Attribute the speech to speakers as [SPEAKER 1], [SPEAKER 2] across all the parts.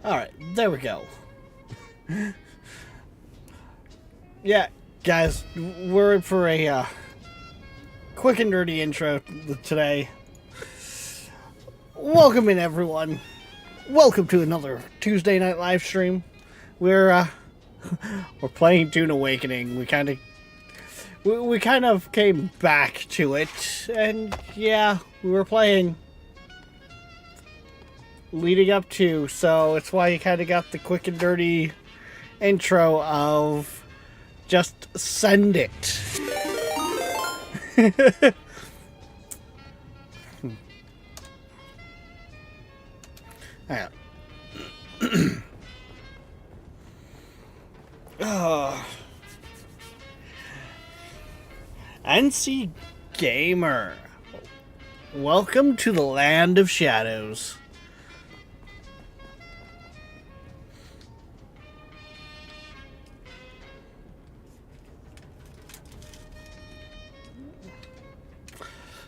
[SPEAKER 1] Alright, there we go. Yeah, guys, we're in for a quick and dirty intro today. Welcome in, everyone. Welcome to another Tuesday night live stream. We're playing Dune Awakening. We kind of came back to it, and yeah, we were playing leading up to, so it's why you kind of got the quick and dirty intro of just send it. Hang on. NC Gamer, welcome to the land of shadows.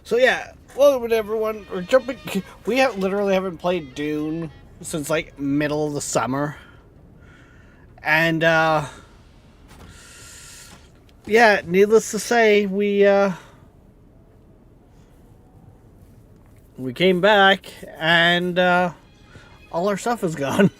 [SPEAKER 1] So yeah, welcome everyone. We're jumping. We literally haven't played Dune since like middle of the summer, and yeah, needless to say, we came back and all our stuff is gone.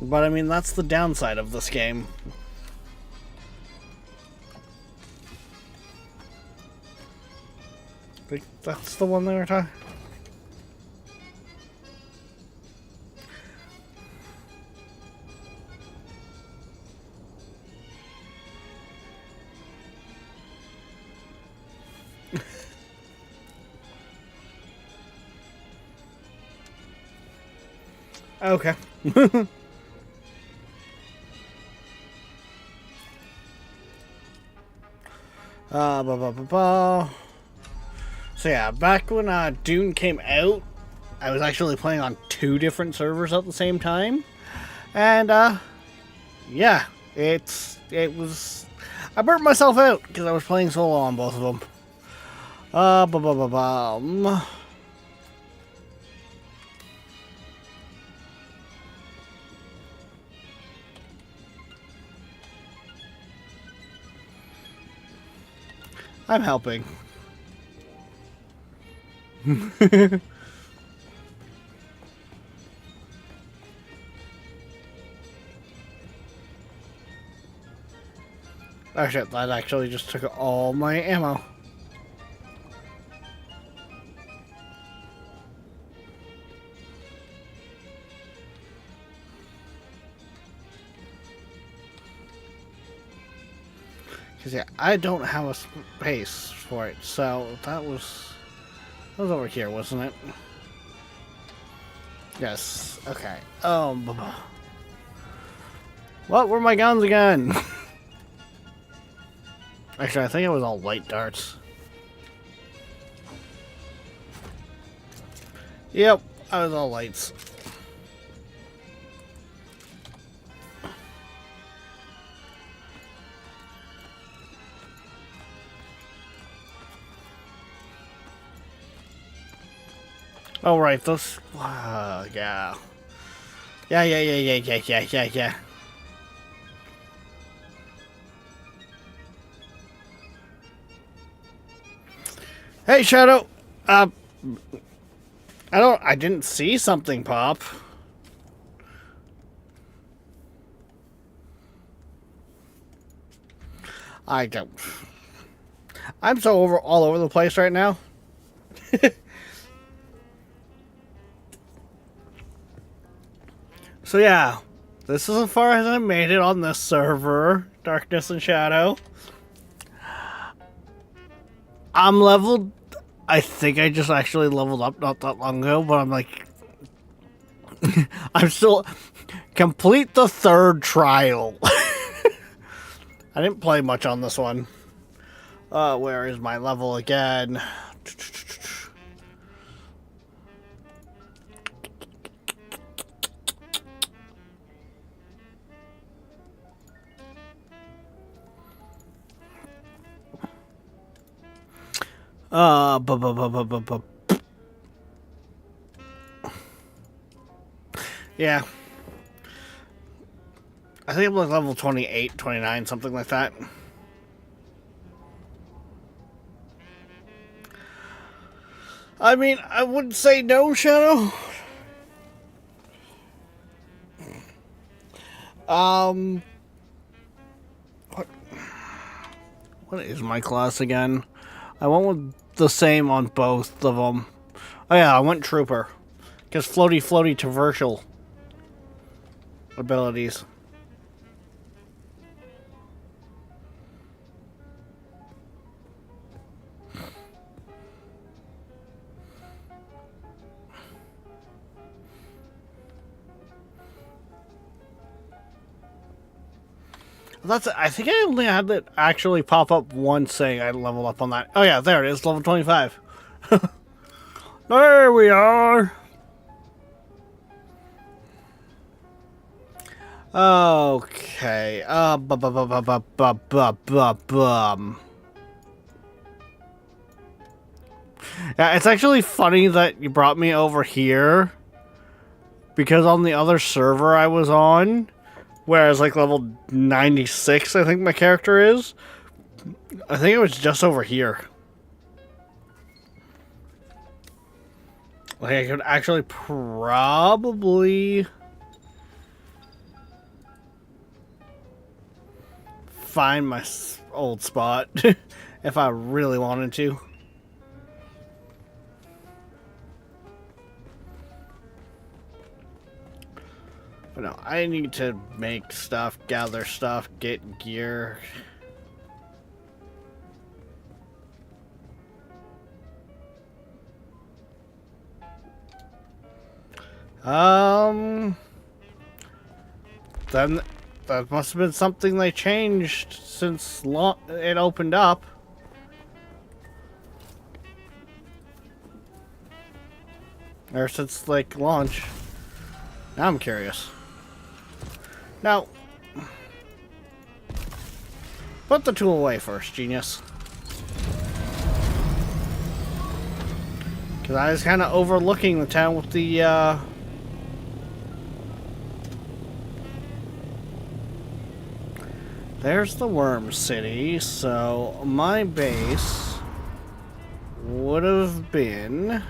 [SPEAKER 1] But I mean, that's the downside of this game. I think that's the one they were talking. Okay. So yeah, back when Dune came out, I was actually playing on 2 different servers at the same time, and yeah, it was, I burnt myself out because I was playing solo on both of them. I'm helping. Oh shit, that actually just took all my ammo. Because yeah, I don't have a space for it, so that was over here, wasn't it? Yes, okay. What were my guns again? Actually, I think it was all light darts. Yep, I was all lights. Oh, right, those... yeah. Yeah. Hey, Shadow! I didn't see something pop. I don't... I'm so all over the place right now. So yeah, this is as far as I made it on this server, Darkness and Shadow. I'm leveled... I think I just actually leveled up not that long ago, but I'm like... I'm still... Complete the 3rd trial. I didn't play much on this one. Where is my level again? Bu- bu- bu- bu- bu- bu- Yeah. I think I'm like level 28, 29, something like that. I mean, I wouldn't say no, Shadow. Um, what is my class again? I went with the same on both of them. Oh yeah, I went Trooper. Because floaty traversal abilities. I think I only had it actually pop up once saying I leveled up on that. Oh yeah, there it is, level 25. There we are. Okay. Yeah, it's actually funny that you brought me over here because on the other server I was on, whereas like level 96 I think my character is, I think it was just over here. Like I could actually probably find my old spot if I really wanted to. But no, I need to make stuff, gather stuff, get gear. Then that must have been something they changed since it opened up. Or since, like, launch. Now I'm curious. Now, put the tool away first, genius. Because I was kind of overlooking the town with the, There's the Worm City, so my base would have been...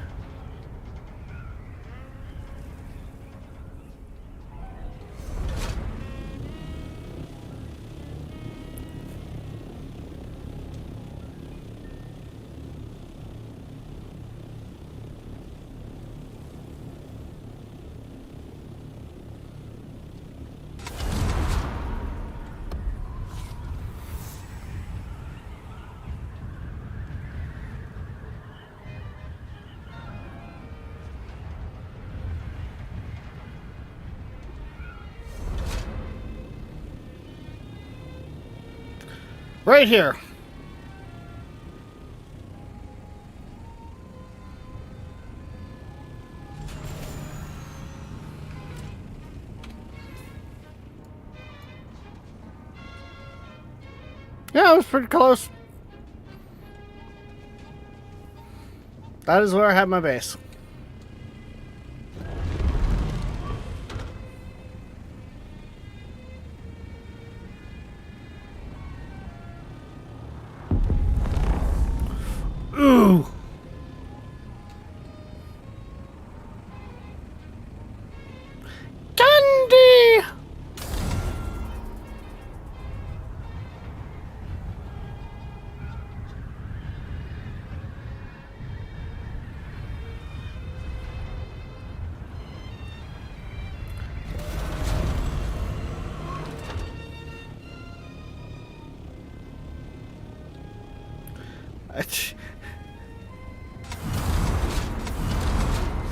[SPEAKER 1] right here. Yeah, it was pretty close. That is where I had my base. Ooh. Dundee!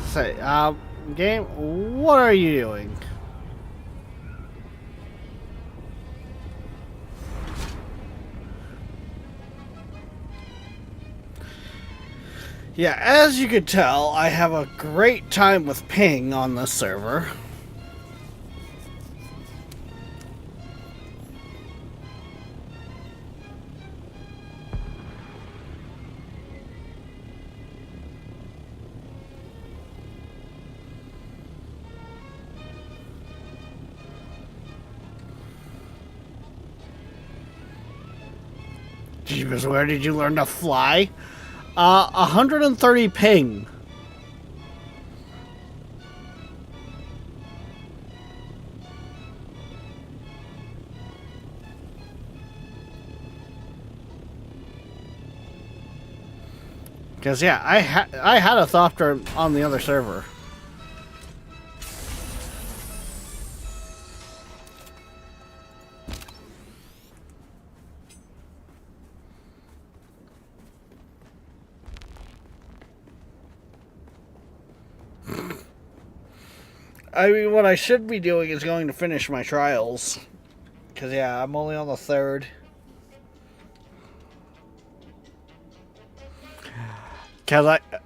[SPEAKER 1] Say, game, what are you doing? Yeah, as you could tell, I have a great time with ping on this server. Jeebus, where did you learn to fly? 130 ping. Because, yeah, I had a Thopter on the other server. I mean, what I should be doing is going to finish my trials. Because, yeah, I'm only on the 3rd.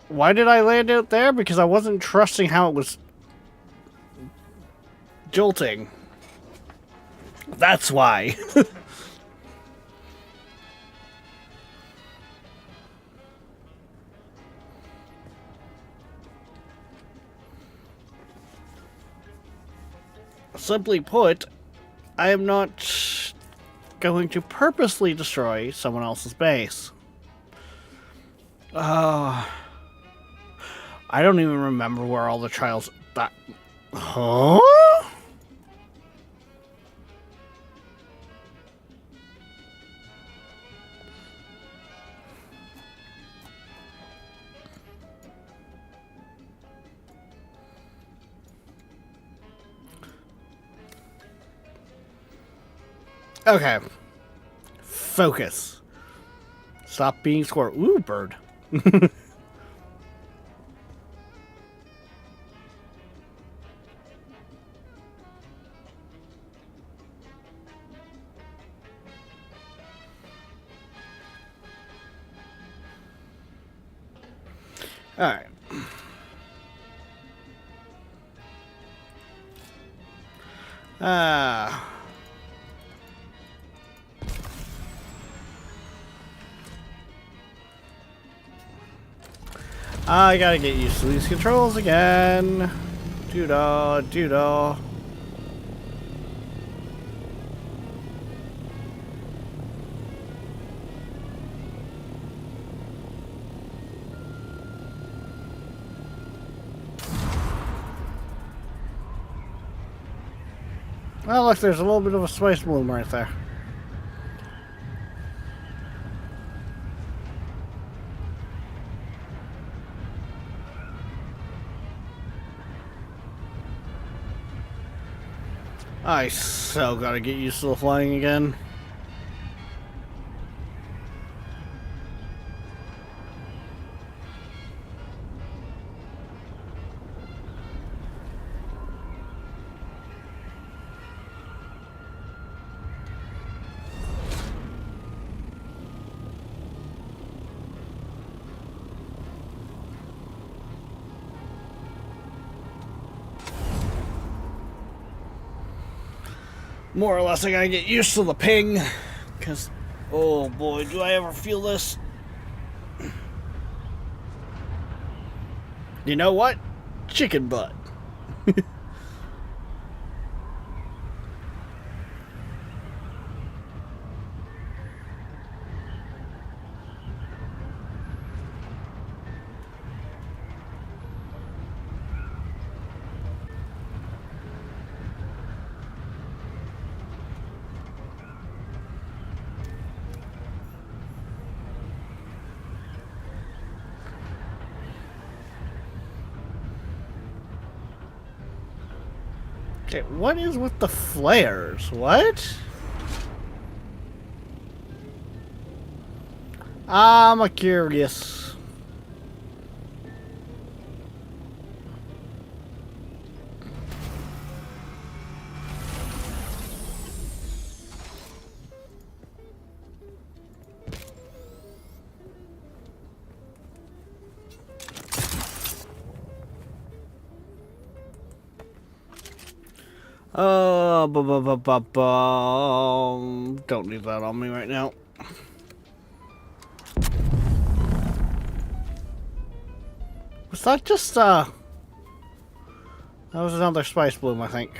[SPEAKER 1] Why did I land out there? Because I wasn't trusting how it was jolting. That's why. Simply put, I am not going to purposely destroy someone else's base. I don't even remember where all the trials... Huh? Okay. Focus. Stop being square. Ooh, bird. Alright. I gotta get used to these controls again. Doo-dah, doo-dah. Well, look, there's a little bit of a spice bloom right there. I so gotta get used to the flying again. More or less, I gotta get used to the ping, because, oh boy, do I ever feel this. You know what? Chicken butt. Okay, what is with the flares? What? I'm curious. Don't need that on me right now. Was that just, that was another spice bloom, I think.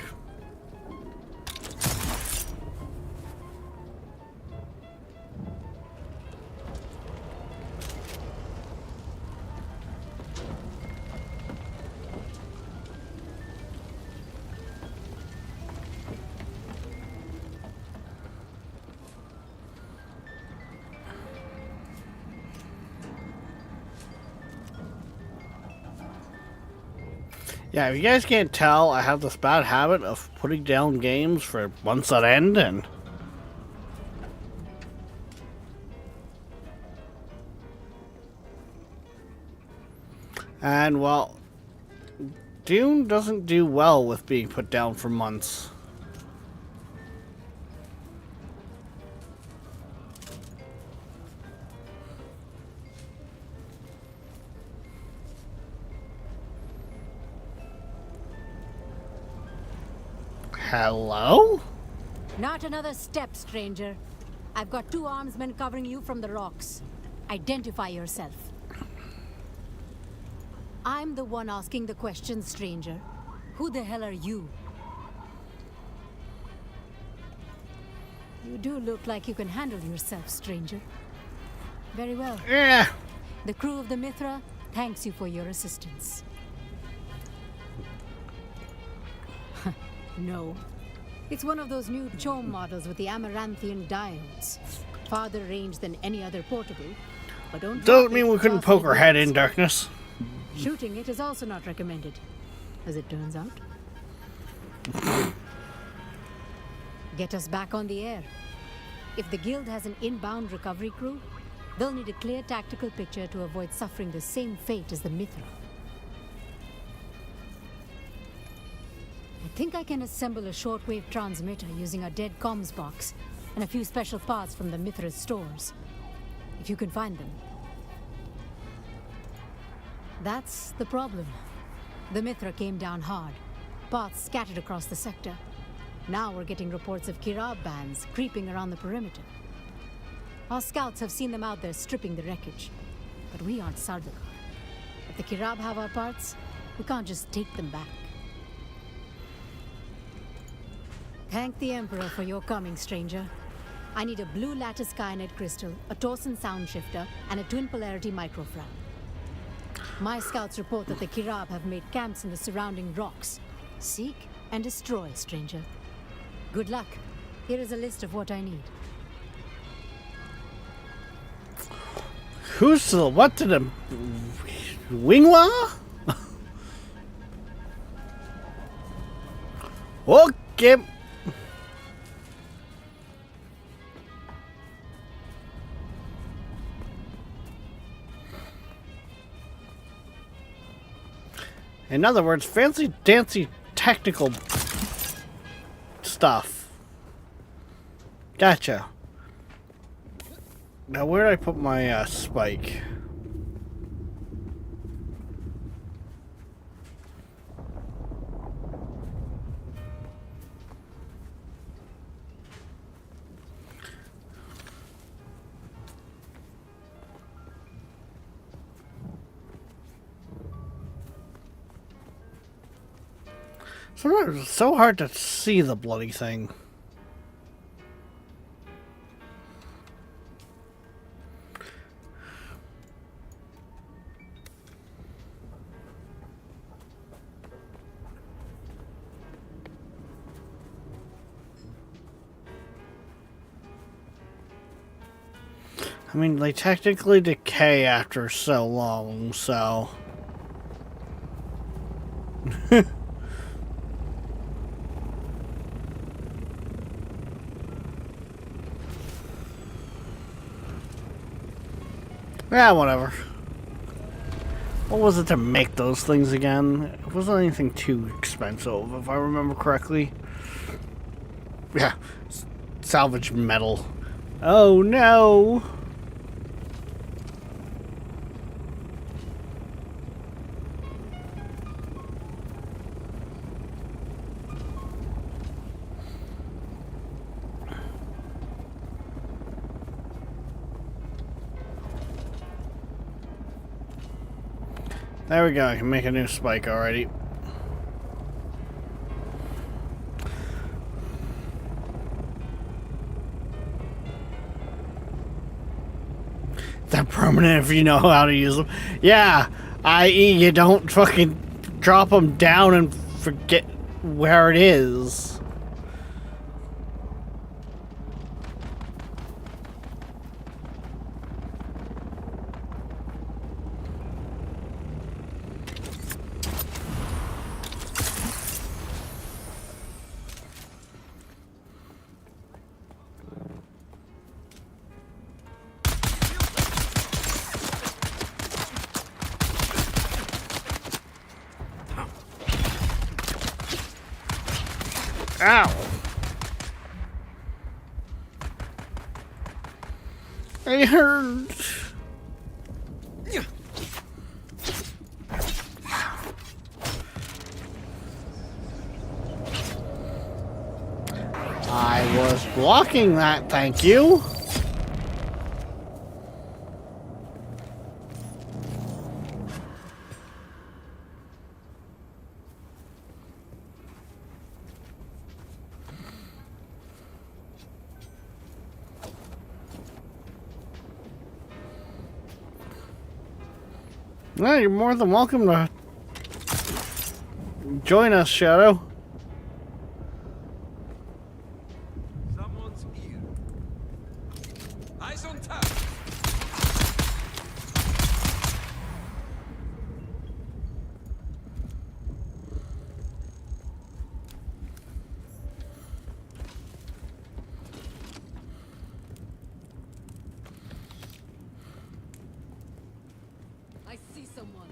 [SPEAKER 1] Yeah, if you guys can't tell, I have this bad habit of putting down games for months on end, and well, Dune doesn't do well with being put down for months. Hello?
[SPEAKER 2] Not another step, stranger. I've got 2 armsmen covering you from the rocks. Identify yourself. I'm the one asking the question, stranger. Who the hell are you? You do look like you can handle yourself, stranger. Very well.
[SPEAKER 1] Yeah.
[SPEAKER 2] The crew of the Mithra thanks you for your assistance. No. It's one of those new CHOAM models with the Amaranthian diodes. Farther range than any other portable. But
[SPEAKER 1] don't mean we couldn't poke our head in darkness.
[SPEAKER 2] Shooting it is also not recommended, as it turns out. Get us back on the air. If the Guild has an inbound recovery crew, they'll need a clear tactical picture to avoid suffering the same fate as the Mithra. I think I can assemble a shortwave transmitter using a dead comms box and a few special parts from the Mithra's stores. If you can find them. That's the problem. The Mithra came down hard. Parts scattered across the sector. Now we're getting reports of Kirab bands creeping around the perimeter. Our scouts have seen them out there stripping the wreckage. But we aren't Sardaukar. If the Kirab have our parts, we can't just take them back. Thank the Emperor for your coming, stranger. I need a blue lattice Skynet crystal, a Torsen sound shifter, and a twin polarity microfrag. My scouts report that the Kirab have made camps in the surrounding rocks. Seek and destroy, stranger. Good luck. Here is a list of what I need.
[SPEAKER 1] Who's the what to the Wingwa? Okay. In other words, fancy dancy technical stuff. Gotcha. Now where did I put my spike? Sometimes it's so hard to see the bloody thing. I mean, they technically decay after so long, so... yeah, whatever. What was it to make those things again? It wasn't anything too expensive, if I remember correctly. Yeah, salvage metal. Oh no! There we go, I can make a new spike already. They're permanent if you know how to use them. Yeah, i.e. you don't fucking drop them down and forget where it is. Ow! It hurts. I was blocking that, thank you. No, you're more than welcome to join us, Shadow.
[SPEAKER 3] Someone's here. Eyes on top.
[SPEAKER 2] I see someone.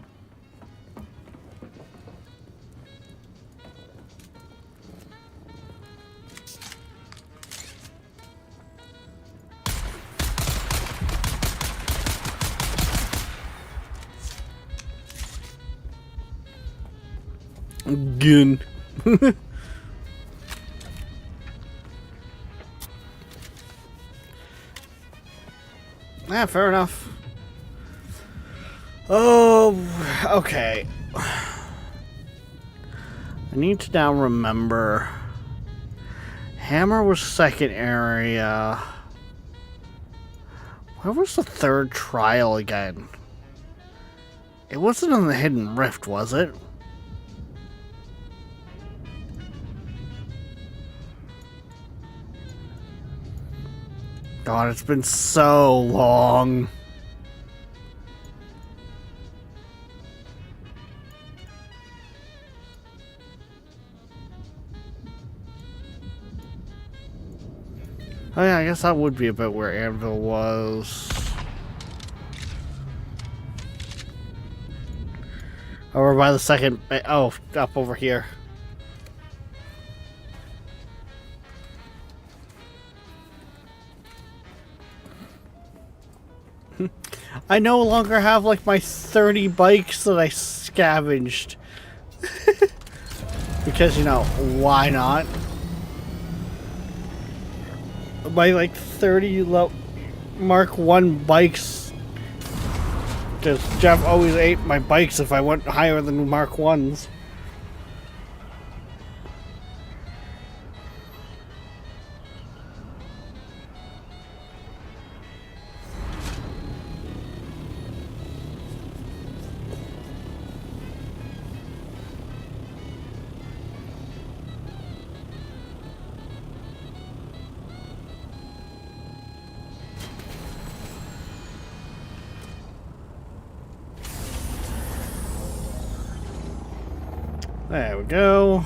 [SPEAKER 1] Again. Yeah, fair enough. Oh, okay. I need to now remember. Hammer was second area. Where was the third trial again? It wasn't in the Hidden Rift, was it? God, it's been so long. Oh yeah, I guess that would be about where Anvil was. Over by the second... Oh, up over here. I no longer have like my 30 bikes that I scavenged. Because, you know, why not? My like 30 Mark 1 bikes. Because Jeff always ate my bikes if I went higher than Mark 1s. There we go.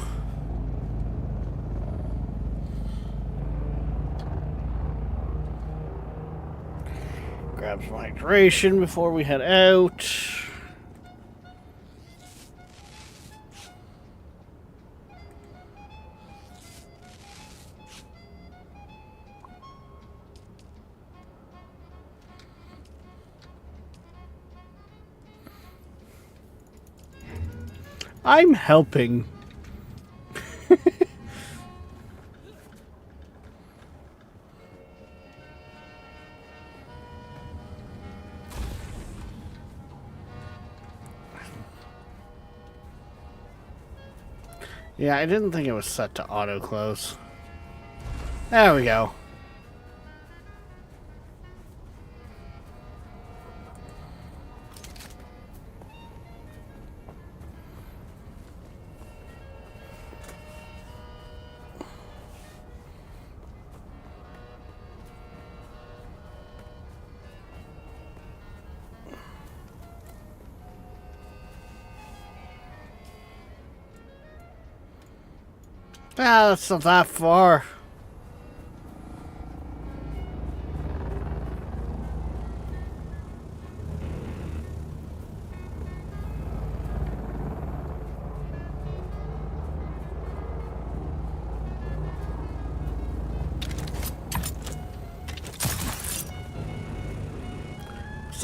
[SPEAKER 1] Grab some hydration before we head out. I'm helping. Yeah, I didn't think it was set to auto close. There we go. Ah, that's not that far.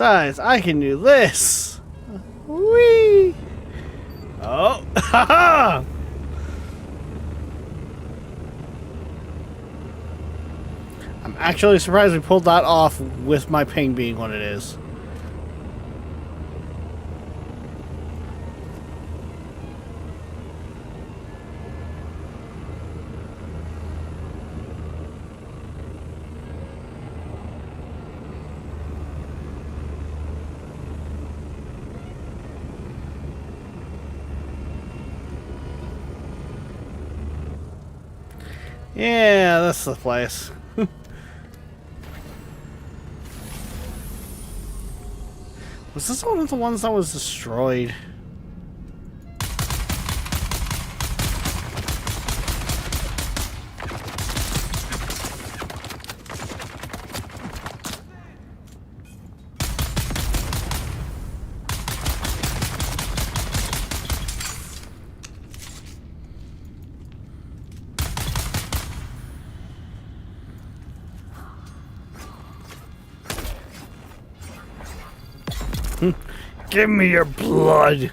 [SPEAKER 1] Besides, I can do this. Whee! Oh, haha! I'm actually surprised we pulled that off with my ping being what it is. Yeah, that's the place. Was this one of the ones that was destroyed? Give me your blood.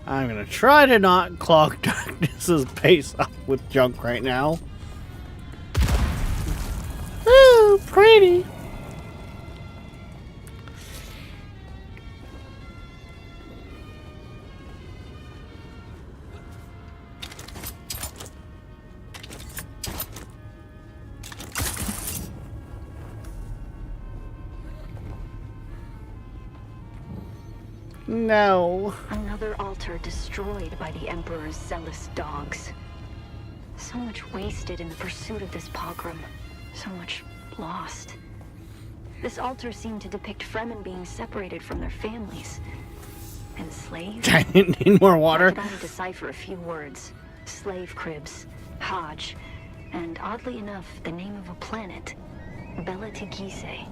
[SPEAKER 1] I'm gonna try to not clog Darkness's pace up with junk right now. Ooh, pretty. No.
[SPEAKER 3] Another altar destroyed by the Emperor's zealous dogs. So much wasted in the pursuit of this pogrom. So much lost. This altar seemed to depict Fremen being separated from their families. Enslaved?
[SPEAKER 1] I need more water.
[SPEAKER 3] I could only decipher a few words. Slave cribs, Hajj, and oddly enough, the name of a planet. Bela Tikise.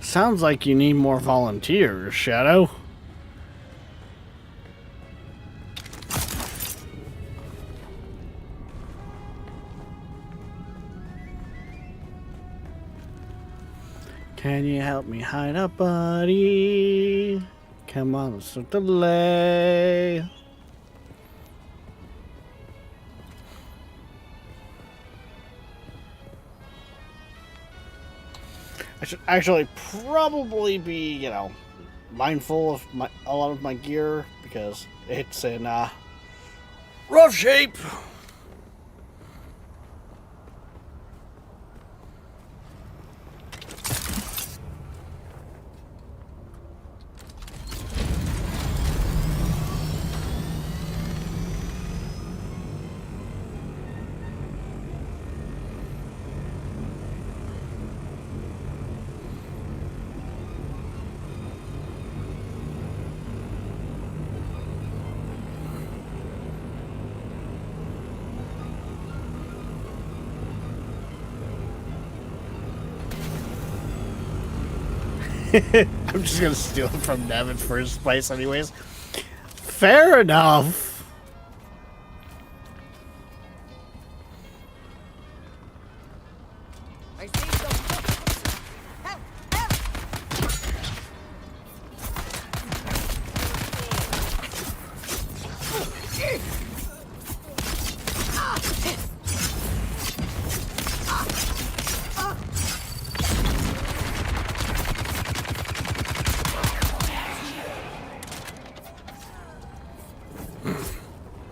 [SPEAKER 1] Sounds like you need more volunteers, Shadow. Can you help me hide up, buddy? Come on, let's not delay. I should actually probably be, you know, mindful of a lot of my gear because it's in rough shape. I'm just gonna steal it from Nev in first place anyways. Fair enough.
[SPEAKER 4] I see some. Help! Help!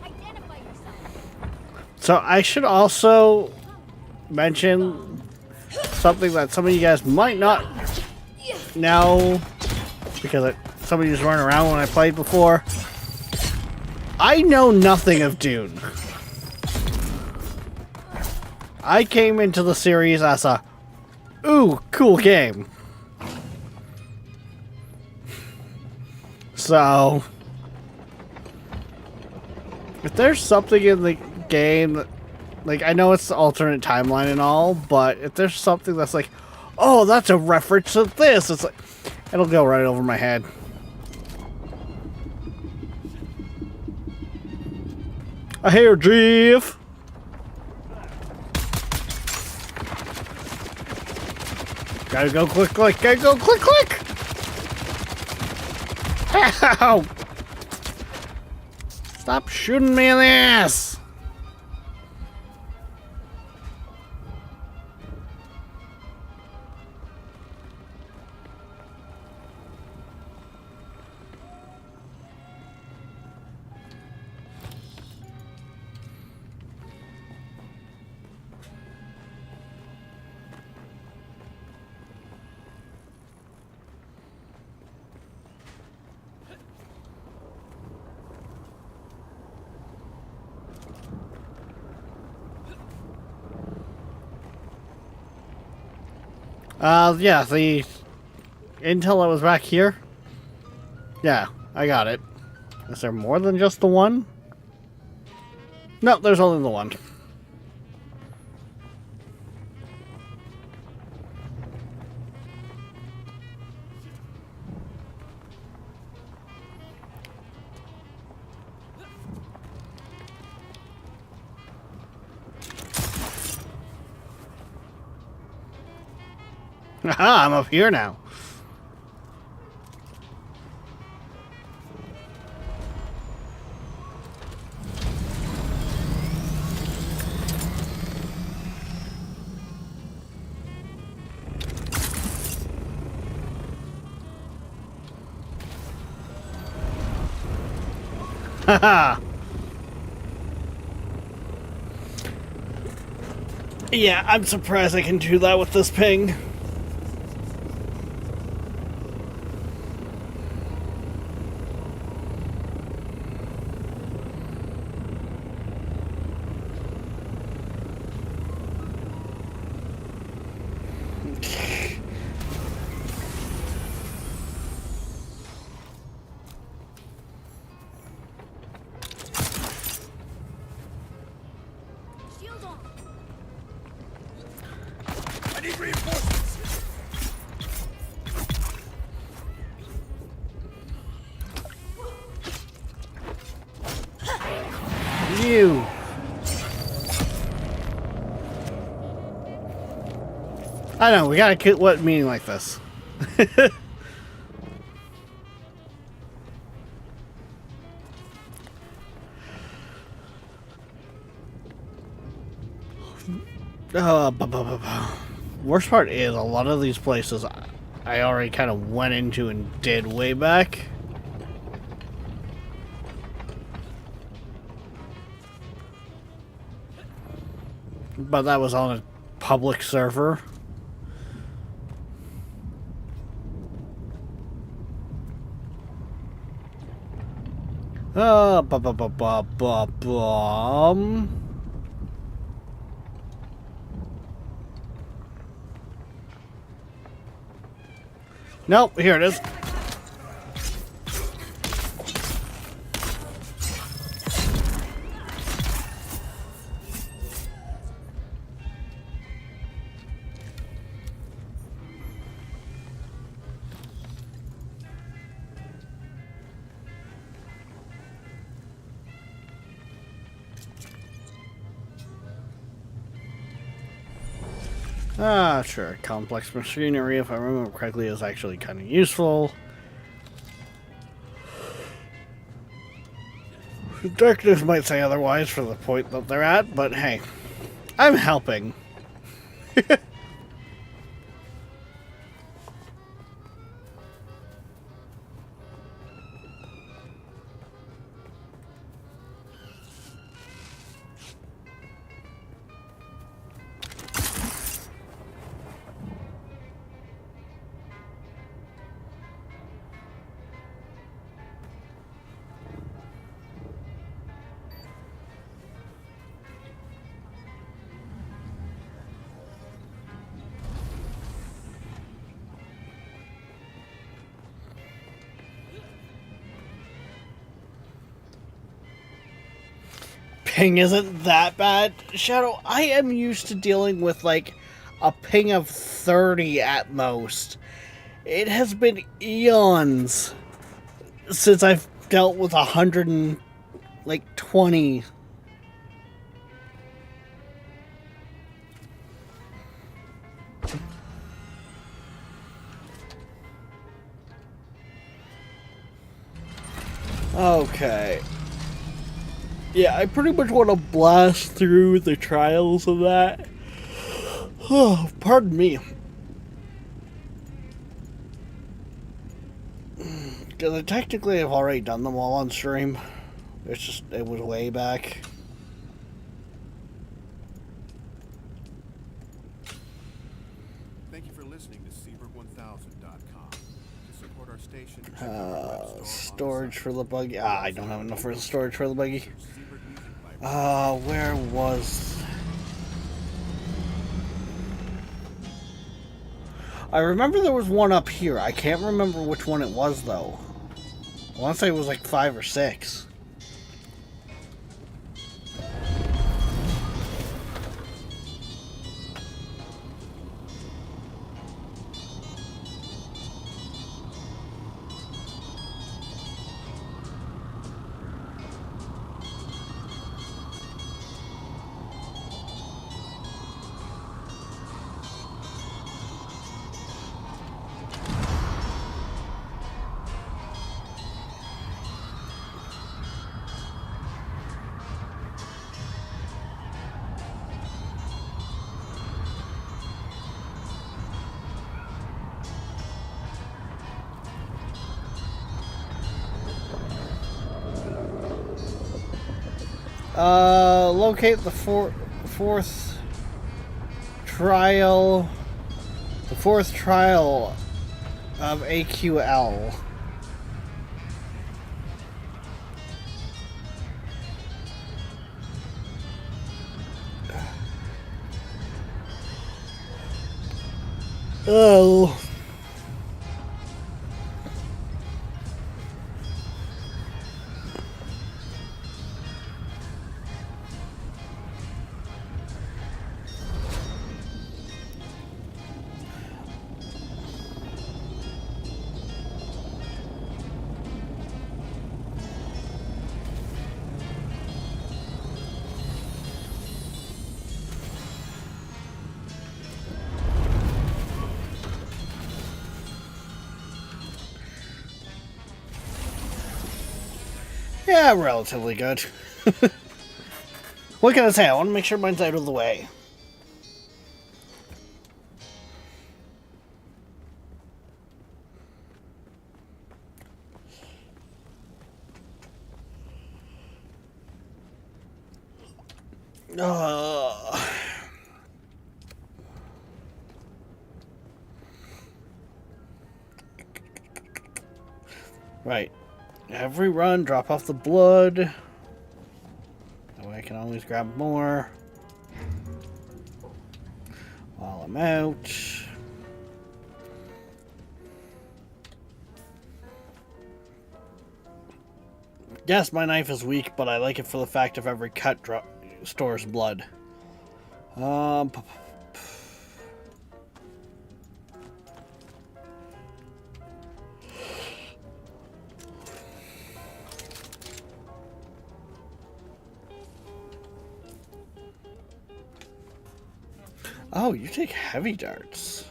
[SPEAKER 3] Identify yourself.
[SPEAKER 1] So I should also mention something that some of you guys might not know because somebody was running around when I played before. I know nothing of Dune. I came into the series as a, ooh, cool game. So, if there's something in the game that, like, I know it's the alternate timeline and all, but if there's something that's like, oh, that's a reference to this, it's like, it'll go right over my head. I hear Jeff. Gotta go quick, quick. Gotta go quick, quick. Ow! Stop shooting me in the ass. Yeah, the intel that was back here. Yeah, I got it. Is there more than just the one? No, there's only the one. Aha, I'm up here now. Haha. Yeah, I'm surprised I can do that with this ping.
[SPEAKER 4] Shield on. I need reinforcements.
[SPEAKER 1] You. I know, we gotta quit what meeting like this. Worst part is a lot of these places I already kind of went into and did way back. But that was on a public server. Nope, here it is. Ah, sure. Complex machinery, if I remember correctly, is actually kind of useful. Darkness might say otherwise for the point that they're at, but hey, I'm helping. Ping isn't that bad. Shadow, I am used to dealing with like a ping of 30 at most. It has been eons since I've dealt with 120 Okay. Yeah, I pretty much want to blast through the trials of that. Oh, pardon me. Because I technically have already done them all on stream. It's just, it was way back.
[SPEAKER 4] Thank you for listening to Seabird1000.com. To support our station, check out our web store on the
[SPEAKER 1] Storage
[SPEAKER 4] site.
[SPEAKER 1] for the buggy. I don't have enough for the storage for the buggy.
[SPEAKER 4] Search Seabird Music Library.
[SPEAKER 1] Where was... I remember there was one up here. I can't remember which one it was, though. I want to say it was like 5 or 6. Locate the fourth trial of AQL. Oh. Yeah, relatively good. What can I say? I want to make sure mine's out of the way. Right. Every run, drop off the blood. That way I can always grab more while I'm out. Yes, my knife is weak, but I like it for the fact of every cut stores blood. Oh, you take heavy darts.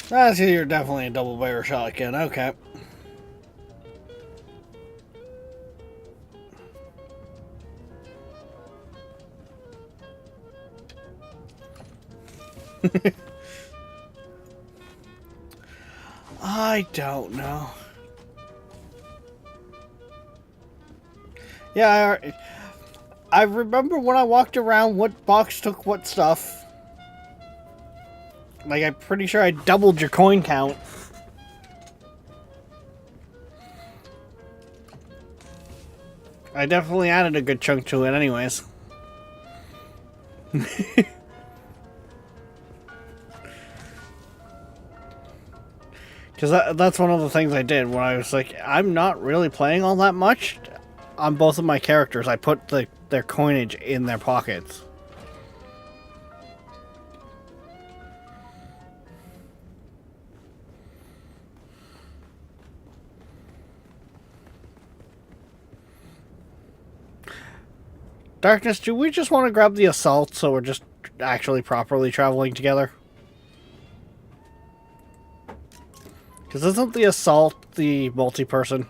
[SPEAKER 1] That's you're definitely a double barrel shotgun. Okay. I don't know. Yeah, I remember when I walked around what box took what stuff. Like, I'm pretty sure I doubled your coin count. I definitely added a good chunk to it anyways. Because that's one of the things I did when I was like, I'm not really playing all that much. On both of my characters, I put their coinage in their pockets. Darkness, do we just want to grab the assault so we're just actually properly traveling together? Because isn't the assault the multi-person?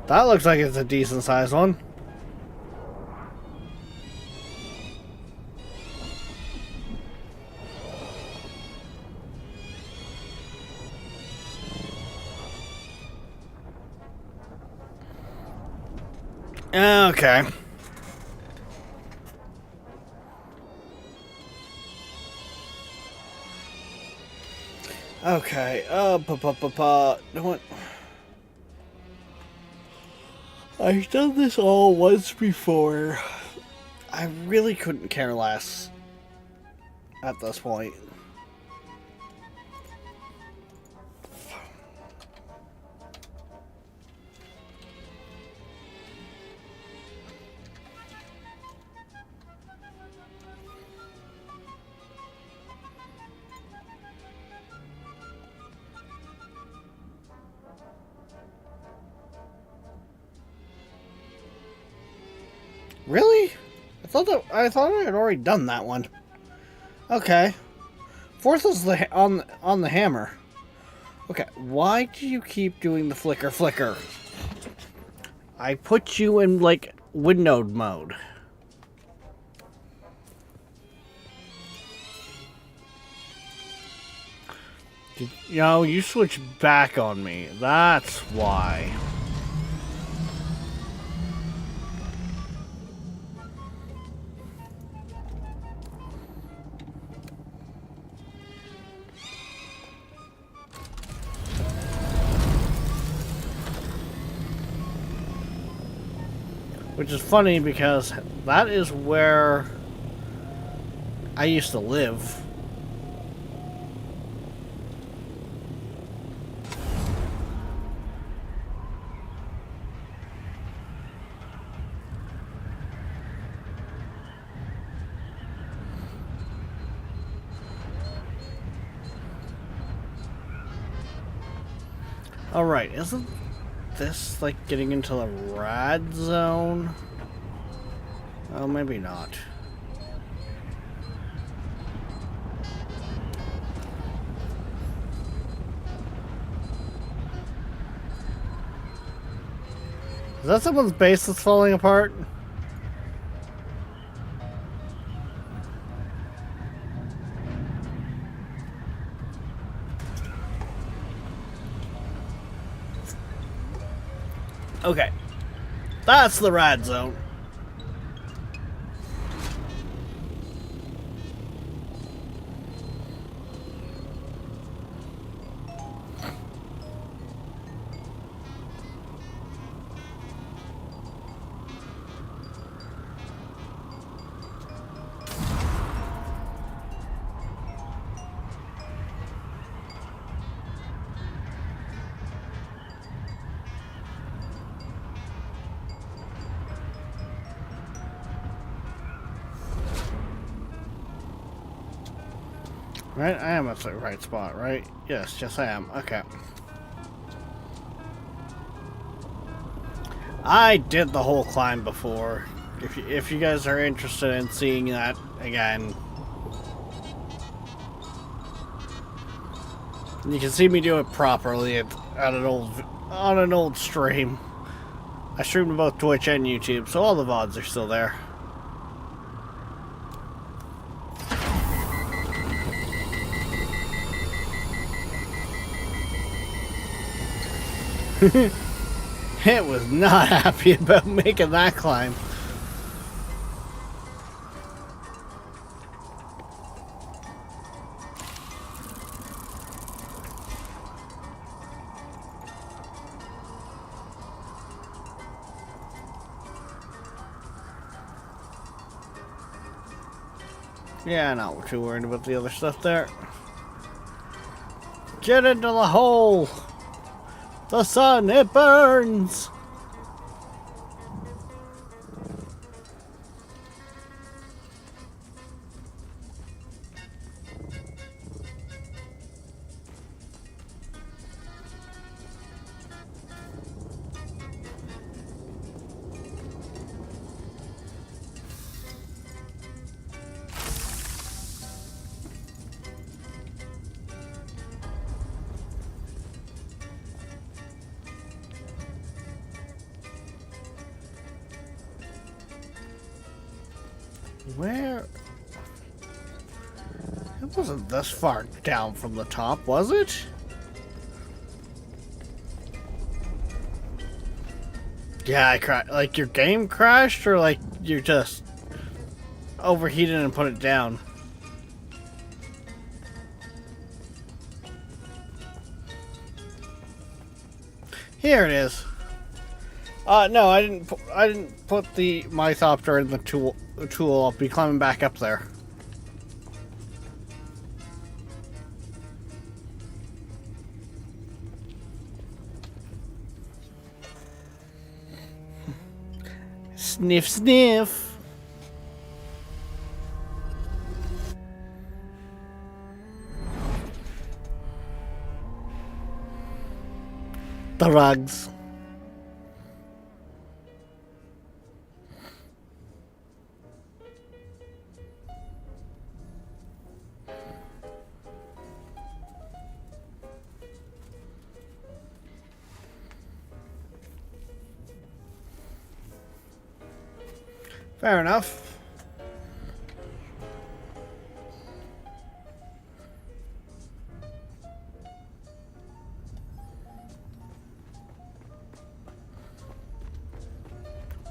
[SPEAKER 1] That looks like it's a decent sized one. Okay. Okay. No one. I've done this all once before. I really couldn't care less at this point. Really? I thought I had already done that one. Okay. Fourth is on the hammer. Okay, why do you keep doing the flicker? I put you in like window mode. You know, you switch back on me. That's why. Which is funny because that is where I used to live. Alright, isn't this like getting into the rad zone? Oh, maybe not. Is that someone's base that's falling apart? Okay. That's the rad zone. Right? I am at the right spot, right? Yes, I am. Okay. I did the whole climb before. If you guys are interested in seeing that again, you can see me do it properly on an old stream. I streamed both Twitch and YouTube, so all the VODs are still there. It was not happy about making that climb. Yeah, not too worried about the other stuff there. Get into the hole! The sun, it burns! Where? It wasn't this far down from the top, was it? Yeah, I crashed. Like your game crashed, or like you just overheated and put it down? Here it is. No, I didn't. I didn't put the Mythopter in the tool. I'll be climbing back up there. Sniff, sniff. The rugs. Fair enough.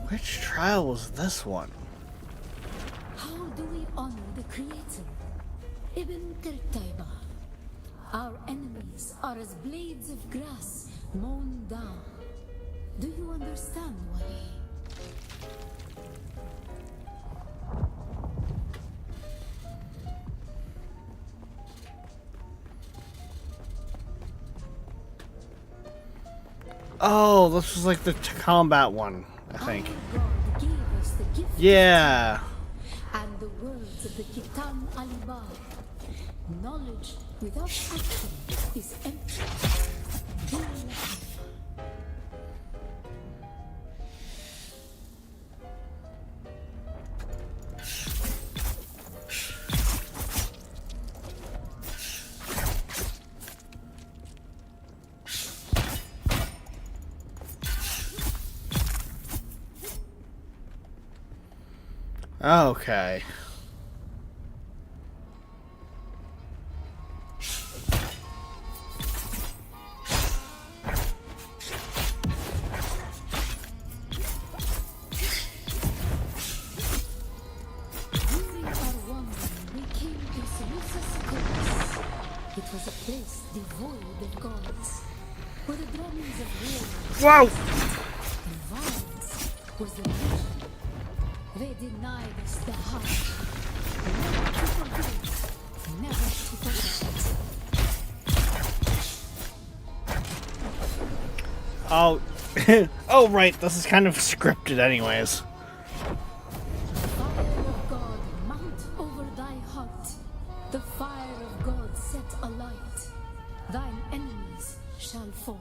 [SPEAKER 1] Which trial was this one?
[SPEAKER 2] How do we honor the Creator? Ibn Qurtayba. Our enemies are as blades of grass mown down. Do you understand, Wali?
[SPEAKER 1] Oh, this was like the combat one, I think.
[SPEAKER 2] Our God gave us the gift
[SPEAKER 1] Yeah.
[SPEAKER 2] and the words of the Kitan Alibar. Knowledge without action is empty. Do not.
[SPEAKER 1] Okay.
[SPEAKER 2] During our wandering, we came to Seleucus Coast. It was a place devoid of gods, where the drummings of war
[SPEAKER 1] Whoa!
[SPEAKER 2] and violence was the religion. They denied us the heart. Never to forgive, never to forget.
[SPEAKER 1] Oh, oh right, this is kind of scripted anyways.
[SPEAKER 2] Fire of God, mount over thy heart. The fire of God set alight. Thine enemies shall fall.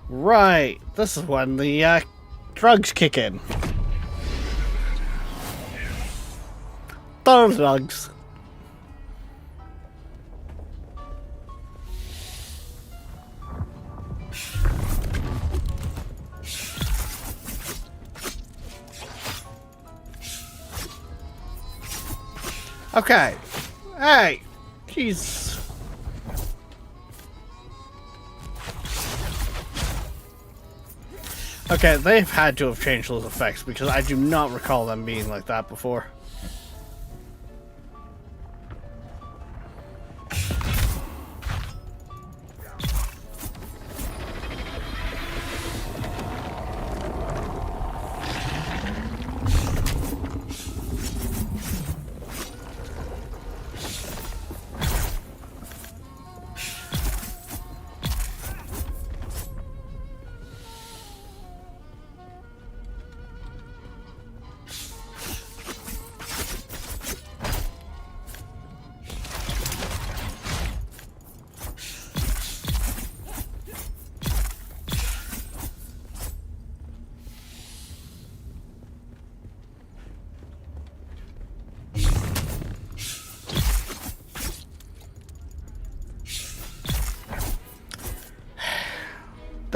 [SPEAKER 1] Right, this is when the drugs kick in. The drugs. Okay. Hey. Jeez. Okay, they've had to have changed those effects because I do not recall them being like that before.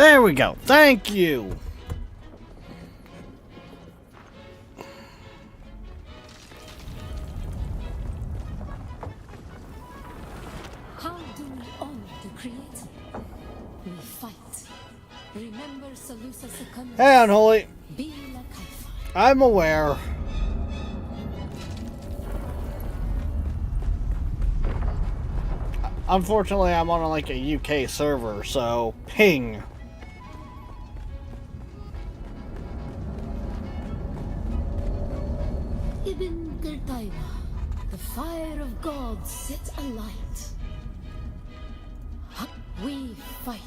[SPEAKER 1] There we go. Thank you.
[SPEAKER 2] How do we honor the Creator? We fight. Remember Salusa Secundus.
[SPEAKER 1] Hey, Unholy.
[SPEAKER 2] Bila Kaifa.
[SPEAKER 1] I'm aware. Unfortunately, I'm on like a UK server, so ping.
[SPEAKER 2] Ibn Qurtayba, the fire of God set alight. We fight.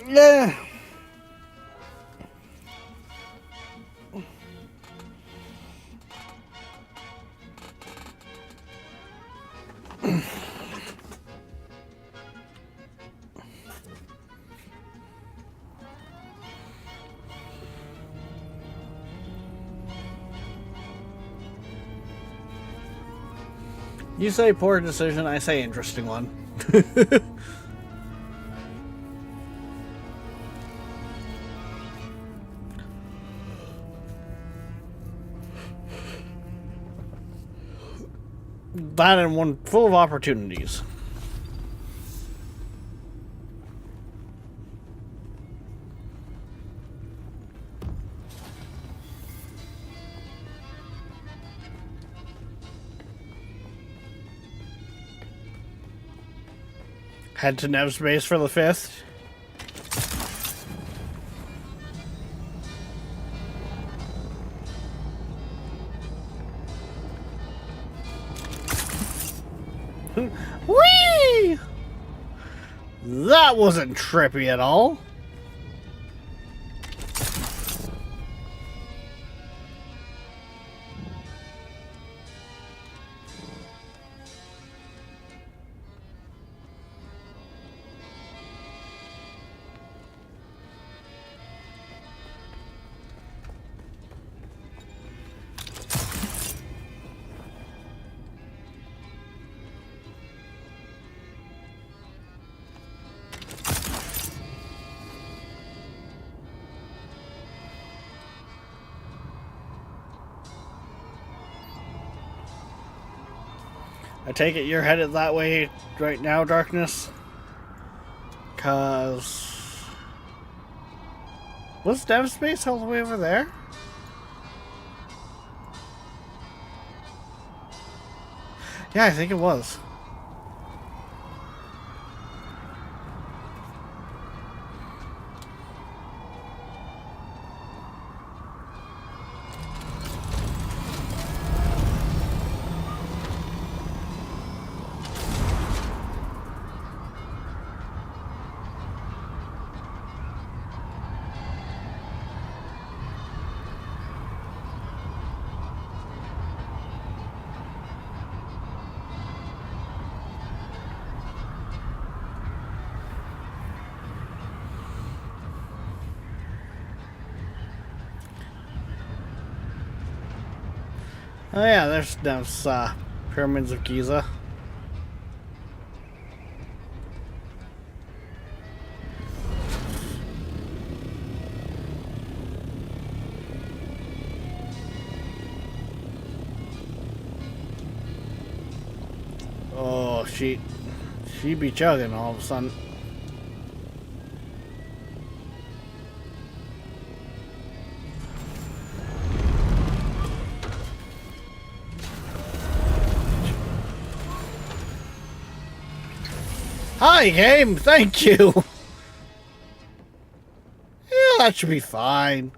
[SPEAKER 1] Yeah. You say poor decision, I say interesting one. That and one full of opportunities. Head to Nev's base for the 5th. Whee! That wasn't trippy at all. I take it you're headed that way right now, Darkness? 'Cause... was Dev Space all the way over there? Yeah, I think it was. Oh yeah, there's those pyramids of Giza. Oh, she be chugging all of a sudden. Hi, game. Thank you. Yeah, that should be fine.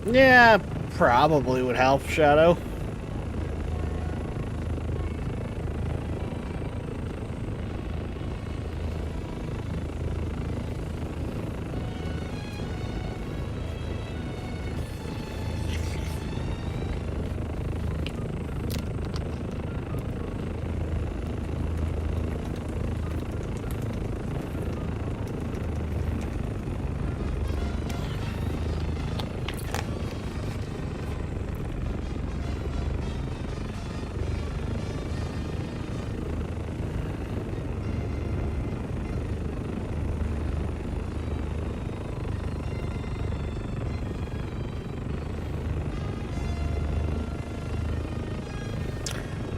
[SPEAKER 1] Yeah, probably would help, Shadow.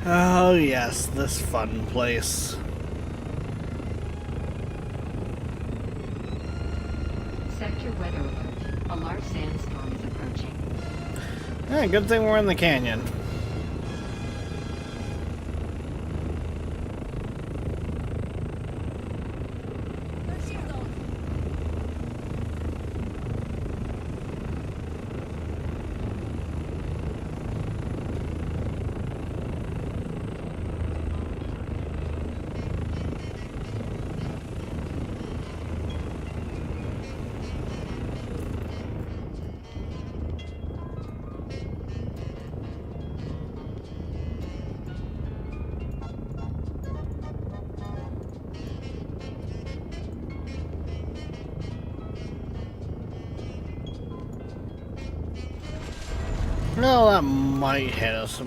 [SPEAKER 1] Oh yes, this fun place.
[SPEAKER 5] Sector weather alert. A large sandstorm is approaching.
[SPEAKER 1] Yeah, good thing we're in the canyon. No, that might hit us.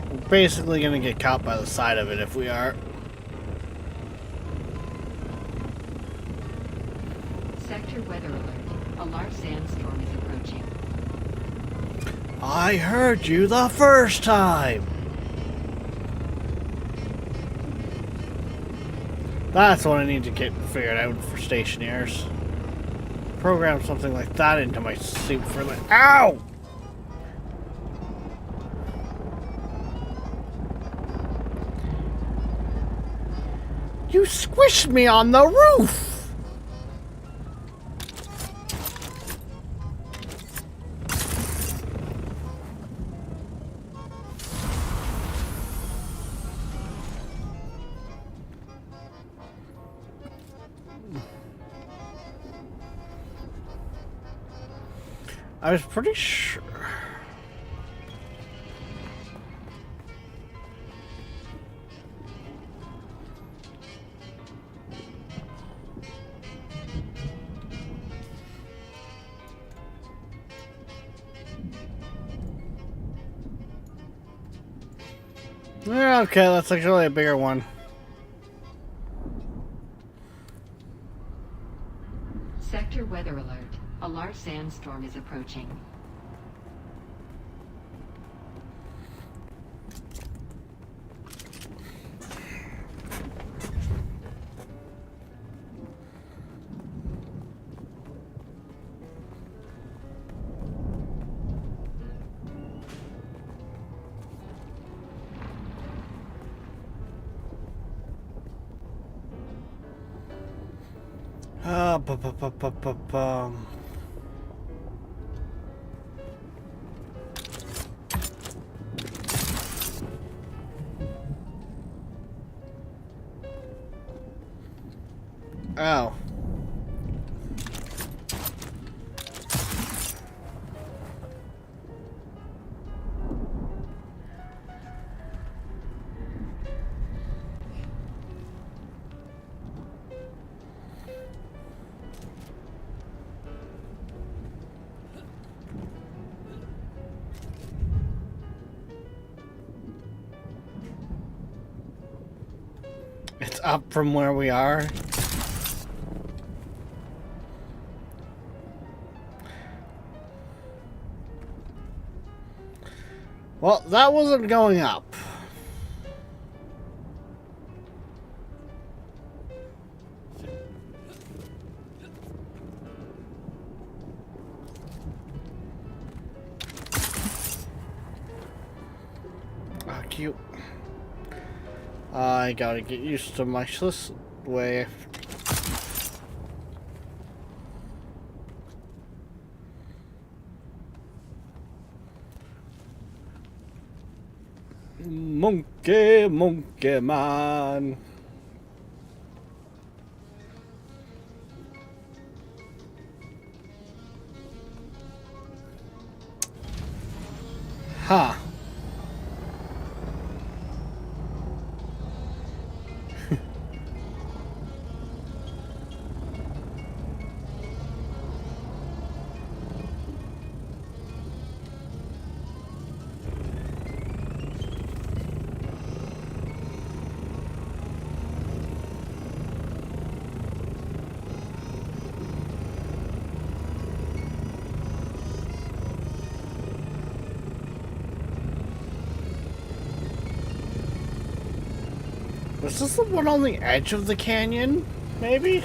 [SPEAKER 1] We're basically gonna get caught by the side of it if we are.
[SPEAKER 5] Sector weather alert. A large sandstorm is approaching.
[SPEAKER 1] I heard you the first time! That's what I need to get figured out for stationaries. Program something like that into my suit for the— Ow! You squished me on the roof! I was pretty sure. Yeah, okay, that's actually a bigger one.
[SPEAKER 5] Sector weather alert. A large sandstorm is approaching.
[SPEAKER 1] Bum. Oh. It's up from where we are. Well, that wasn't going up. Oh, cute. I gotta get used to my this way. Monkey, monkey man. Huh. Was this the one on the edge of the canyon? Maybe?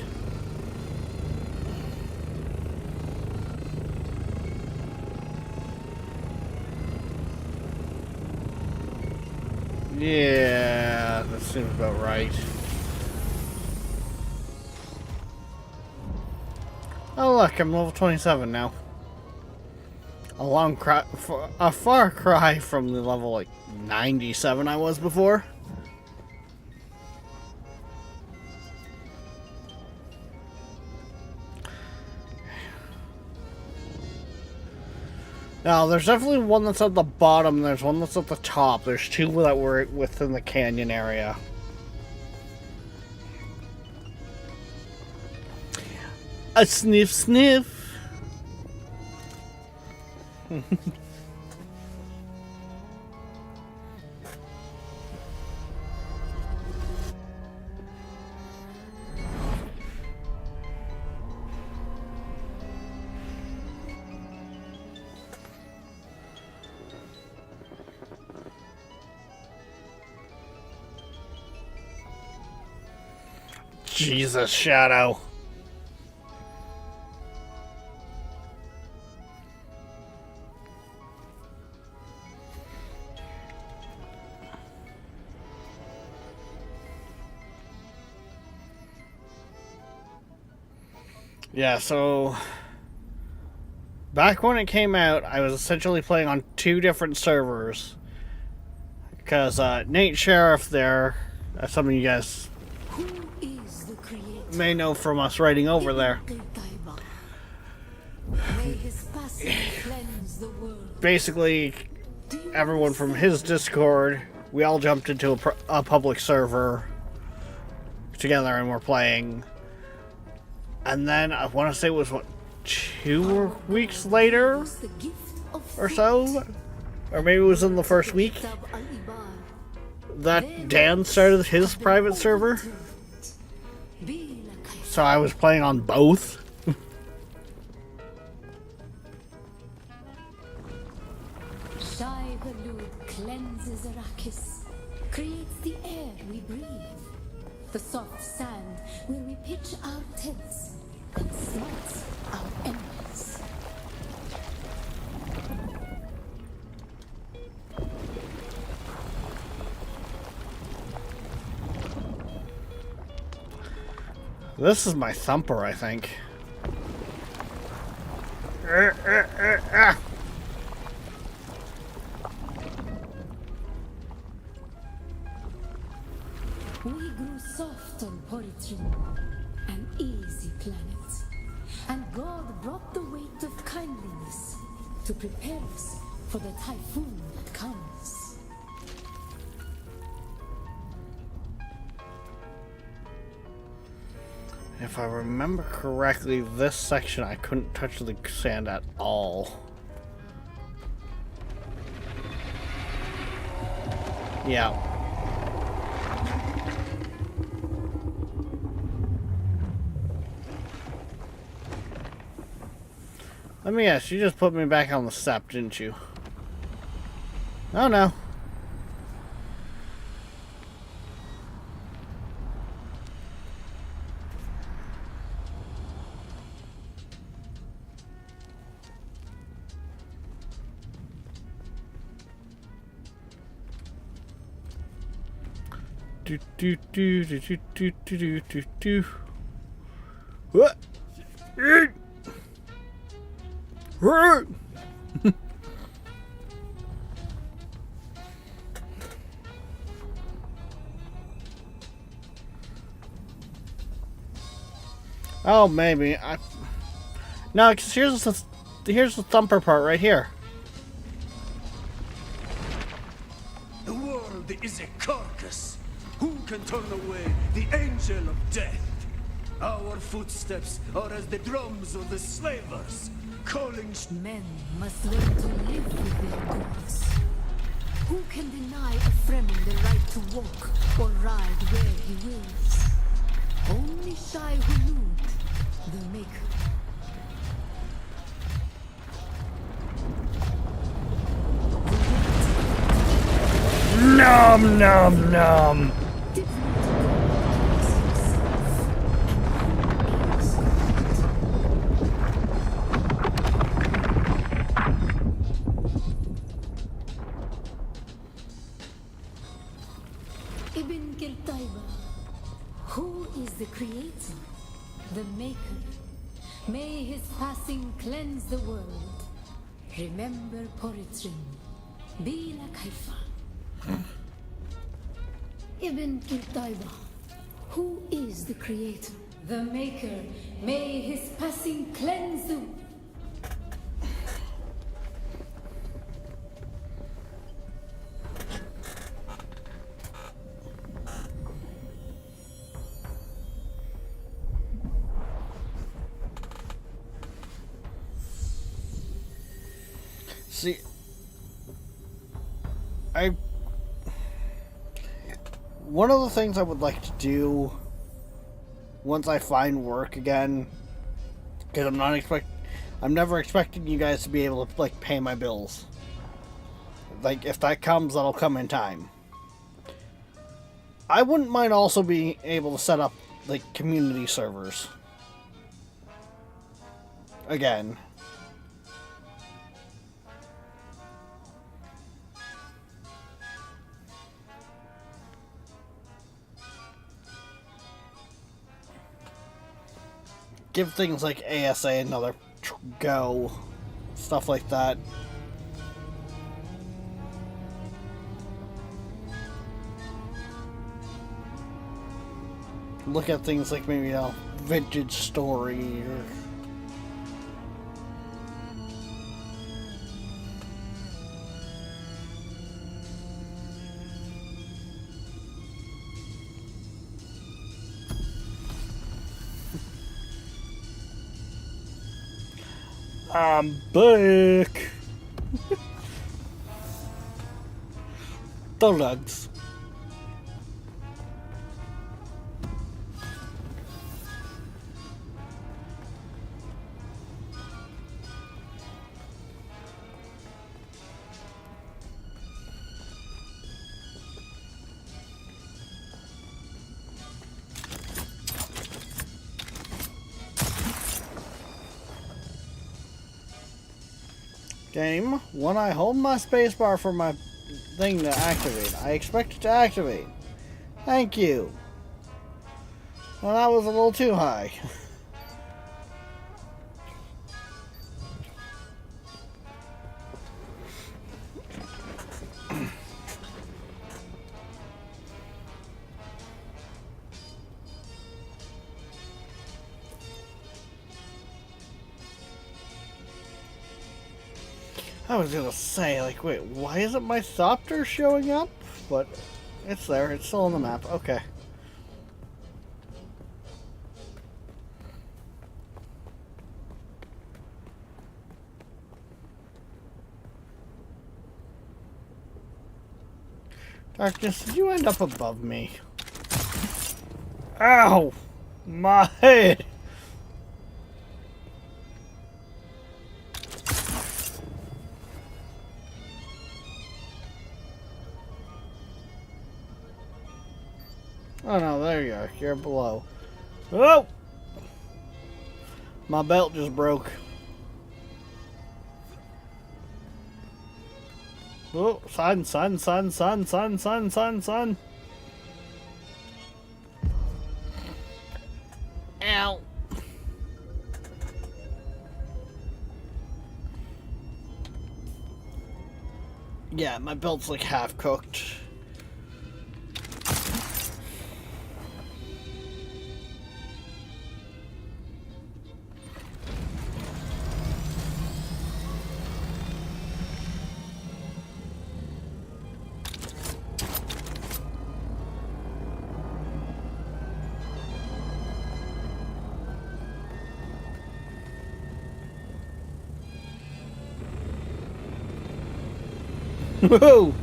[SPEAKER 1] Yeah, that seems about right. Oh look, I'm level 27 now. A far cry from the level like 97 I was before. Now, there's definitely one that's at the bottom, there's one that's at the top. There's two that were within the canyon area. A sniff sniff. Jesus, Shadow. Yeah, so back when it came out, I was essentially playing on two different servers. Because Nate Sheriff there, some of you guys may know from us writing over there. Basically, everyone from his Discord, we all jumped into a public server together and we're playing. And then I want to say it was, what, 2 weeks later or so? Or maybe it was in the first week that Dan started his private server. So I was playing on both.
[SPEAKER 2] Shai Hulud cleanses Arrakis, creates the air we breathe, the soft sand where we pitch our tents, and smites our enemies.
[SPEAKER 1] This is my thumper, I think.
[SPEAKER 2] We grew soft on Poritrin, an easy planet, and God brought the weight of kindliness to prepare us for the typhoon that comes.
[SPEAKER 1] If I remember correctly, this section I couldn't touch the sand at all. Yeah. Let me guess, you just put me back on the step, didn't you? Oh no. Do do do do do do do do do. What? Oh, maybe. No, because here's the thumper part right here.
[SPEAKER 6] The world is a carcass. Who can turn away the angel of death? Our footsteps are as the drums of the slavers, calling...
[SPEAKER 2] Men must learn to live with their gods. Who can deny a Fremen the right to walk or ride where he wills? Only Shai Hulud, the Maker.
[SPEAKER 1] Nom nom nom.
[SPEAKER 2] Did not himself Ibn Kiltaiba, who is the creator, the maker? May his passing cleanse the world. Remember Poritrin, Bila Kaifa. Ibn Kiltaiba, who is the creator, the maker? May his passing cleanse the...
[SPEAKER 1] See, one of the things I would like to do once I find work again, because I'm never expecting you guys to be able to like pay my bills. Like if that comes, that'll come in time. I wouldn't mind also being able to set up like community servers again. Give things like ASA another go. Stuff like that. Look at things like maybe, Vintage Story or... I'm back. Thugs. Game, when I hold my spacebar for my thing to activate, I expect it to activate. Thank you. Well, that was a little too high. I was gonna say, like, wait, why isn't my Thopter showing up? But it's there, it's still on the map, okay. Darkness, did you end up above me? Ow! My head! Oh no, there you are. You're below. Oh! My belt just broke. Oh, sun. Ow. Yeah, my belt's like half cooked. Whoa!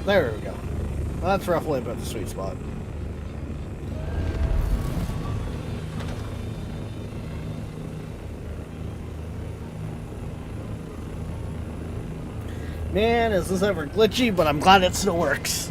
[SPEAKER 1] There we go. Well, that's roughly about the sweet spot. Man, is this ever glitchy, but I'm glad it still works.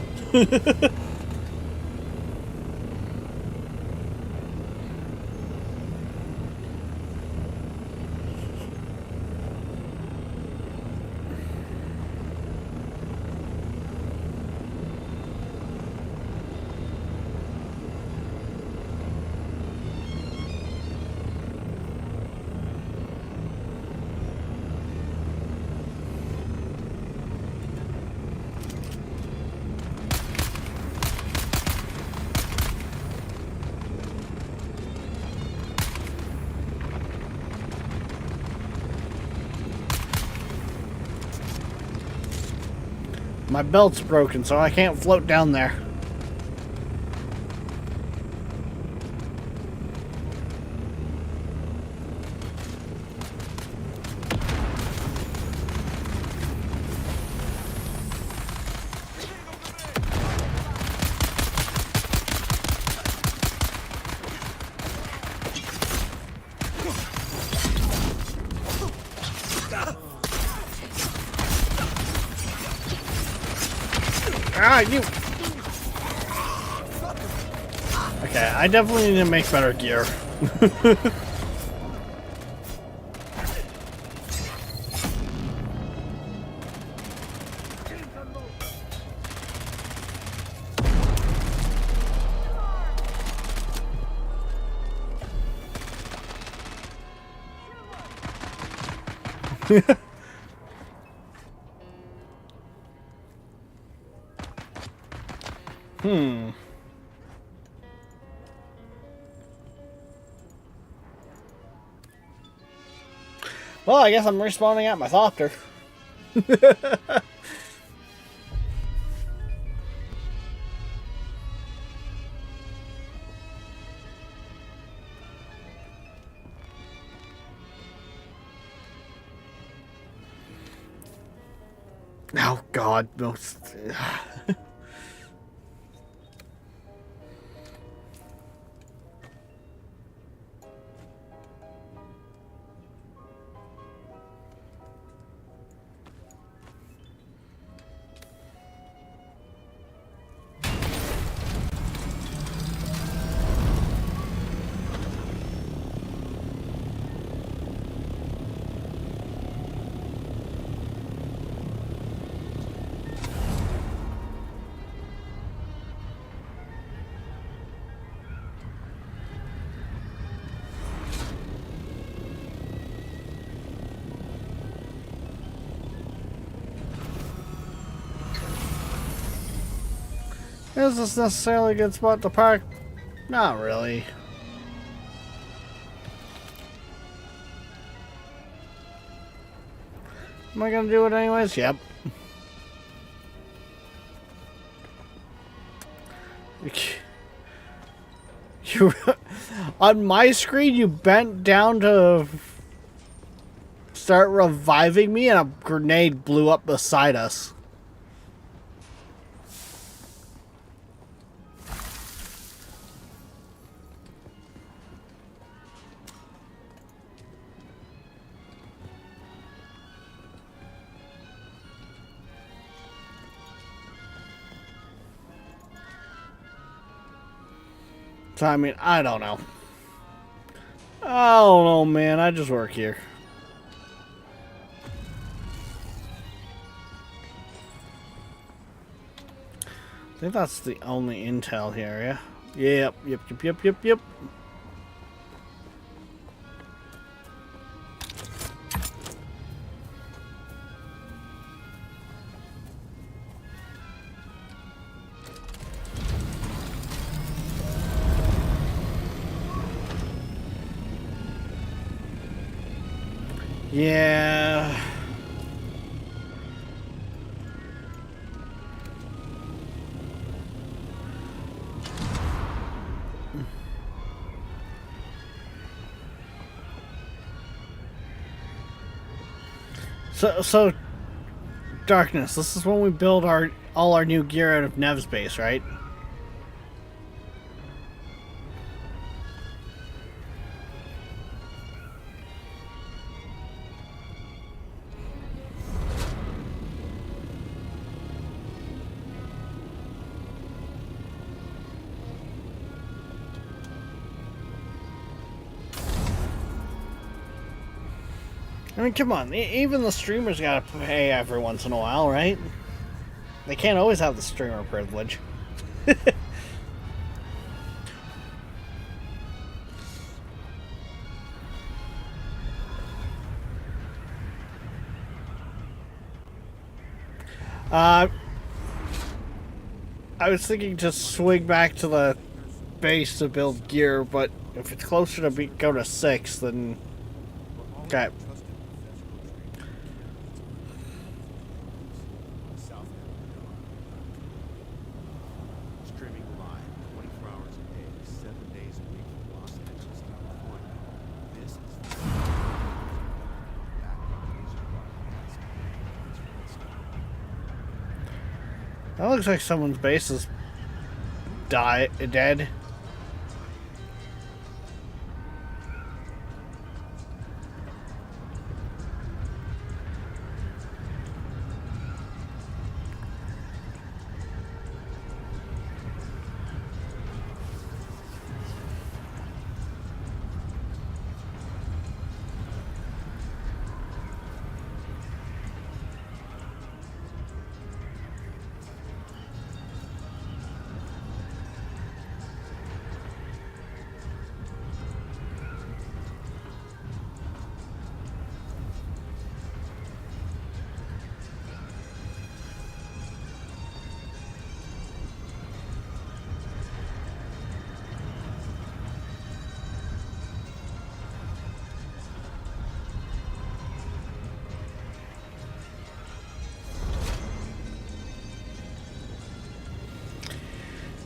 [SPEAKER 1] My belt's broken, so I can't float down there. Ah, you... Okay, I definitely need to make better gear. Well, I guess I'm respawning at my Thopter. Oh, God. No. Is this necessarily a good spot to park? Not really. Am I gonna do it anyways? Yep. You, on my screen, you bent down to start reviving me, and a grenade blew up beside us. So, I mean, I don't know. I don't know, man. I just work here. I think that's the only intel here, yeah? Yep. Yeah. So, Darkness, this is when we build all our new gear out of Nev's base, right? I mean, come on. Even the streamers gotta pay every once in a while, right? They can't always have the streamer privilege. I was thinking to swing back to the base to build gear, but if it's closer to go to 6, then... Okay.
[SPEAKER 4] Streaming live 24 hours a day, 7 days a week from Los Angeles, California. This is
[SPEAKER 1] That looks like someone's base is dead.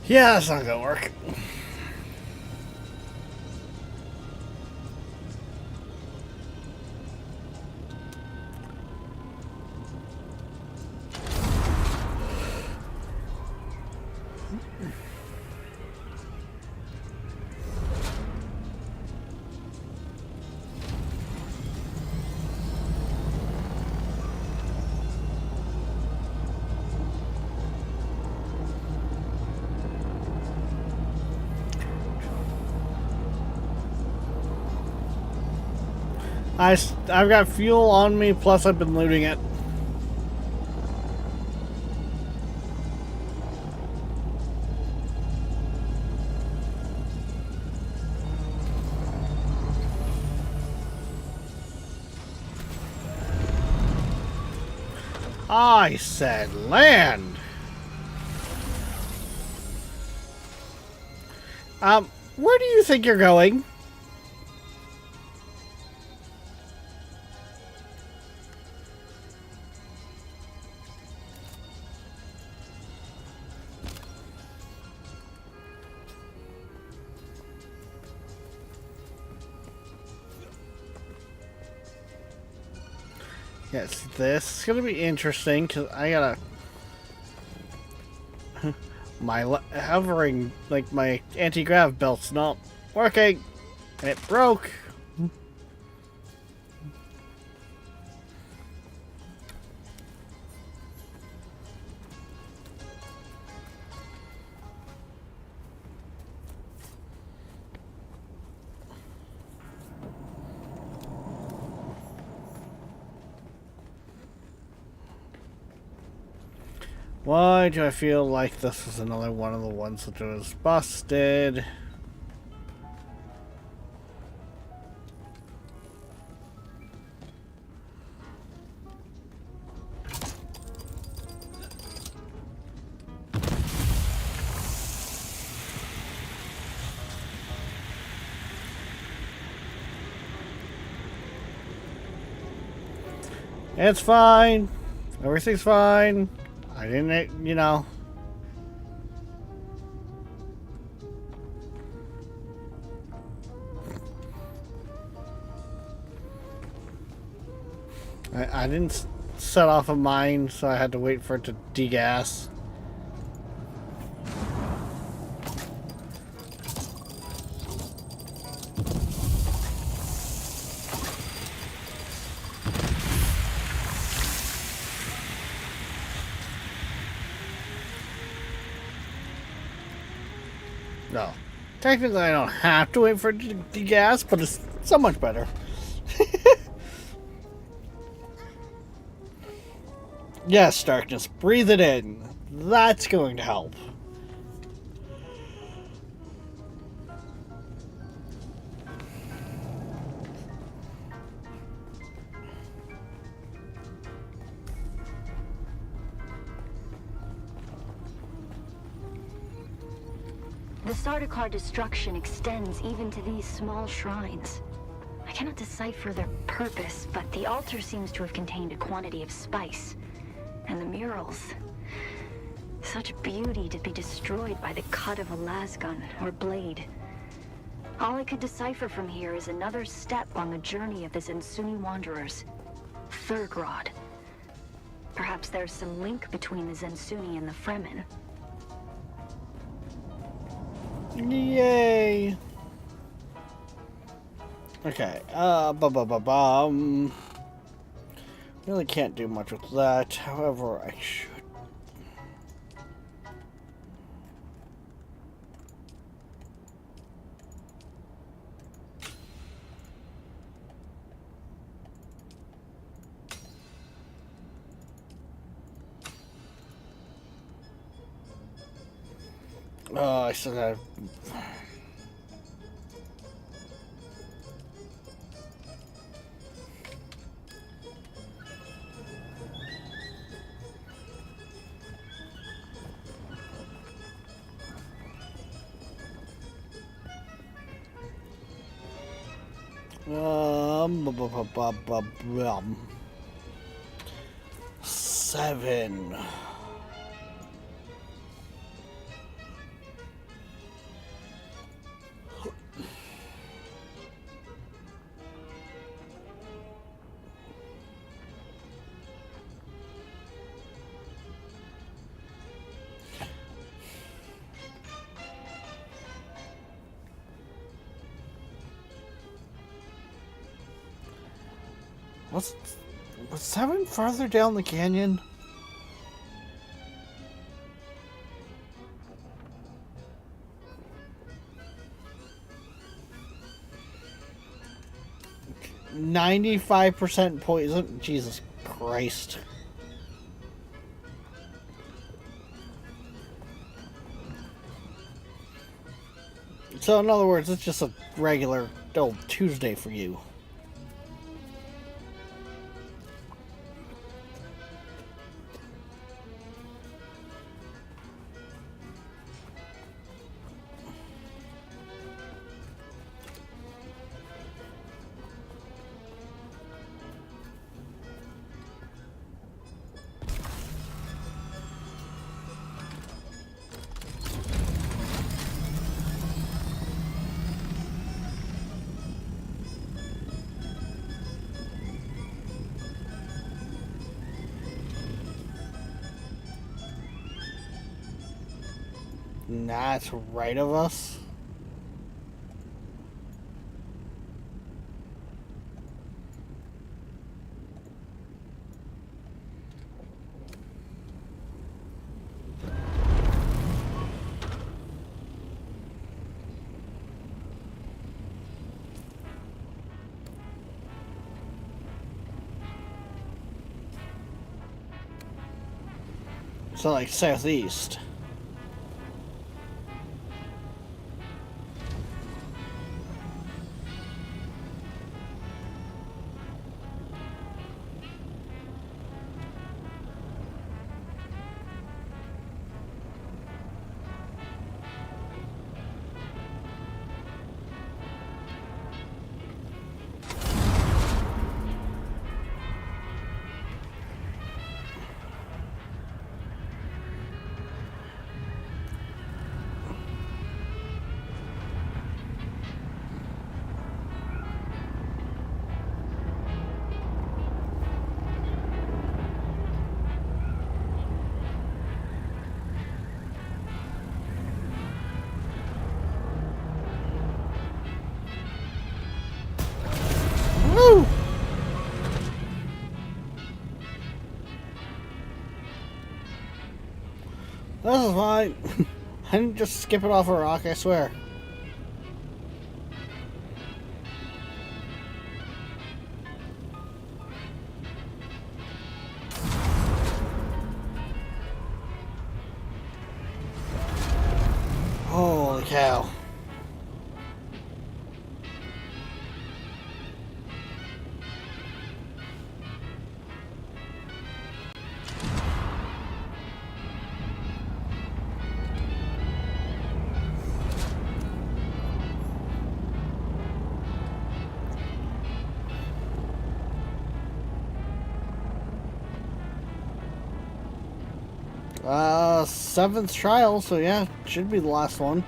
[SPEAKER 1] Yeah, that's not gonna work. I've got fuel on me, plus I've been looting it. I said land. Where do you think you're going? Yes, this is gonna be interesting because I gotta my hovering, like my anti-grav belt's not working, and it broke. Why do I feel like this is another one of the ones that was busted? It's fine. Everything's fine. I didn't, you know. I didn't set off a mine, so I had to wait for it to degas. No. Technically, I don't have to wait for it to degas, but it's so much better. Yes, darkness, breathe it in. That's going to help.
[SPEAKER 3] The Sardaukar destruction extends even to these small shrines. I cannot decipher their purpose, but the altar seems to have contained a quantity of spice. And the murals. Such beauty to be destroyed by the cut of a lasgun or blade. All I could decipher from here is another step on the journey of the Zensuni wanderers. Thurgrod. Perhaps there's some link between the Zensuni and the Fremen.
[SPEAKER 1] Yay! Okay, really can't do much with that. However, I should. Oh, I still have. Seven. Was 7 farther down the canyon? %95 poison. Jesus Christ. So in other words, it's just a regular old Tuesday for you. Nah, it's right of us. So like southeast. Woo! This is fine. I didn't just skip it off a rock, I swear. Holy cow. Seventh trial, so yeah, should be the last one.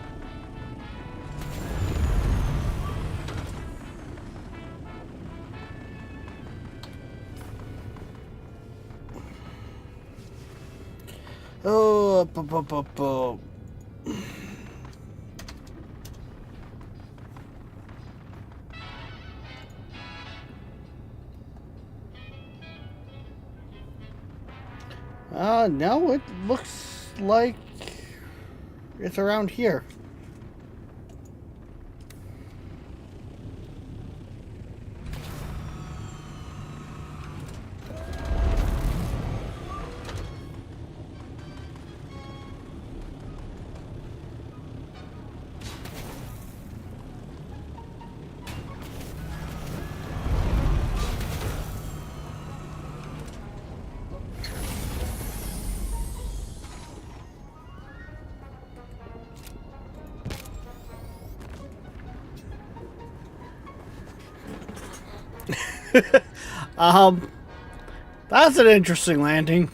[SPEAKER 1] Oh, no, it looks like it's around here. That's an interesting landing.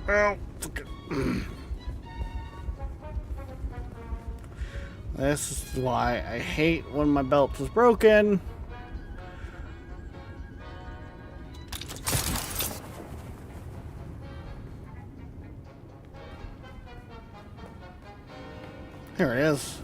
[SPEAKER 1] Well, this is why I hate when my belt is broken. Here it is.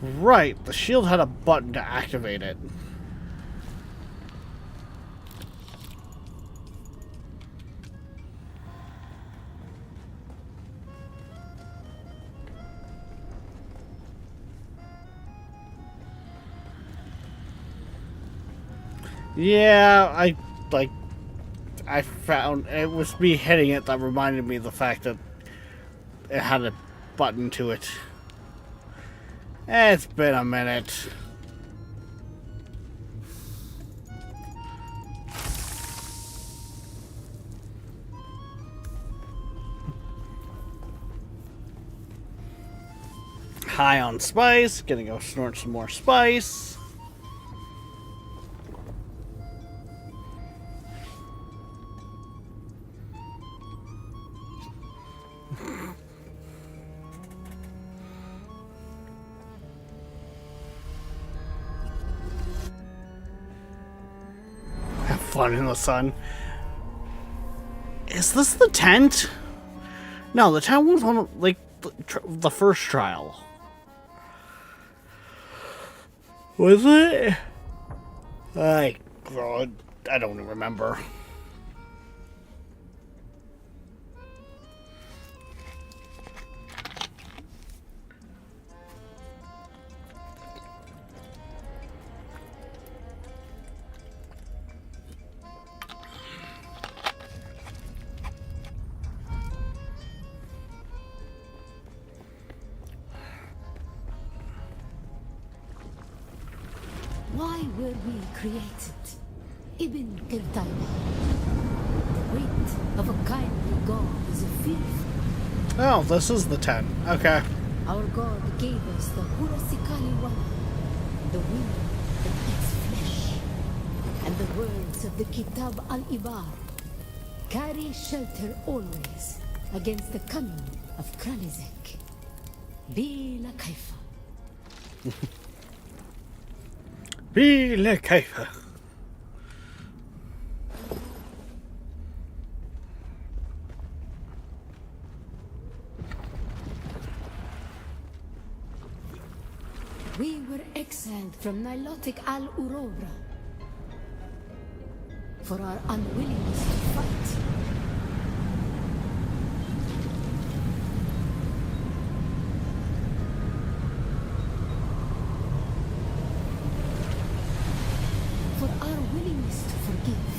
[SPEAKER 1] Right, the shield had a button to activate it. Yeah, I found it was me hitting it that reminded me of the fact that it had a button to it. It's been a minute. High on spice, gonna go snort some more spice. Have fun in the sun. Is this the tent? No, the tent was one of, like, the first trial. Was it? God, I don't remember.
[SPEAKER 2] Why were we created? Ibn Qirtaiba. The weight of a kindly god is a filth.
[SPEAKER 1] Oh, this is the tent. Okay.
[SPEAKER 2] Our god gave us the Hurasikali one, the wind that eats flesh, and the words of the Kitab al-Ibar. Carry shelter always against the coming of Kralizek. Bila Kaifa.
[SPEAKER 1] Bila Kaifa.
[SPEAKER 2] We were exiled from Nilotic al-Urobra for our unwillingness to fight. For our willingness to forgive.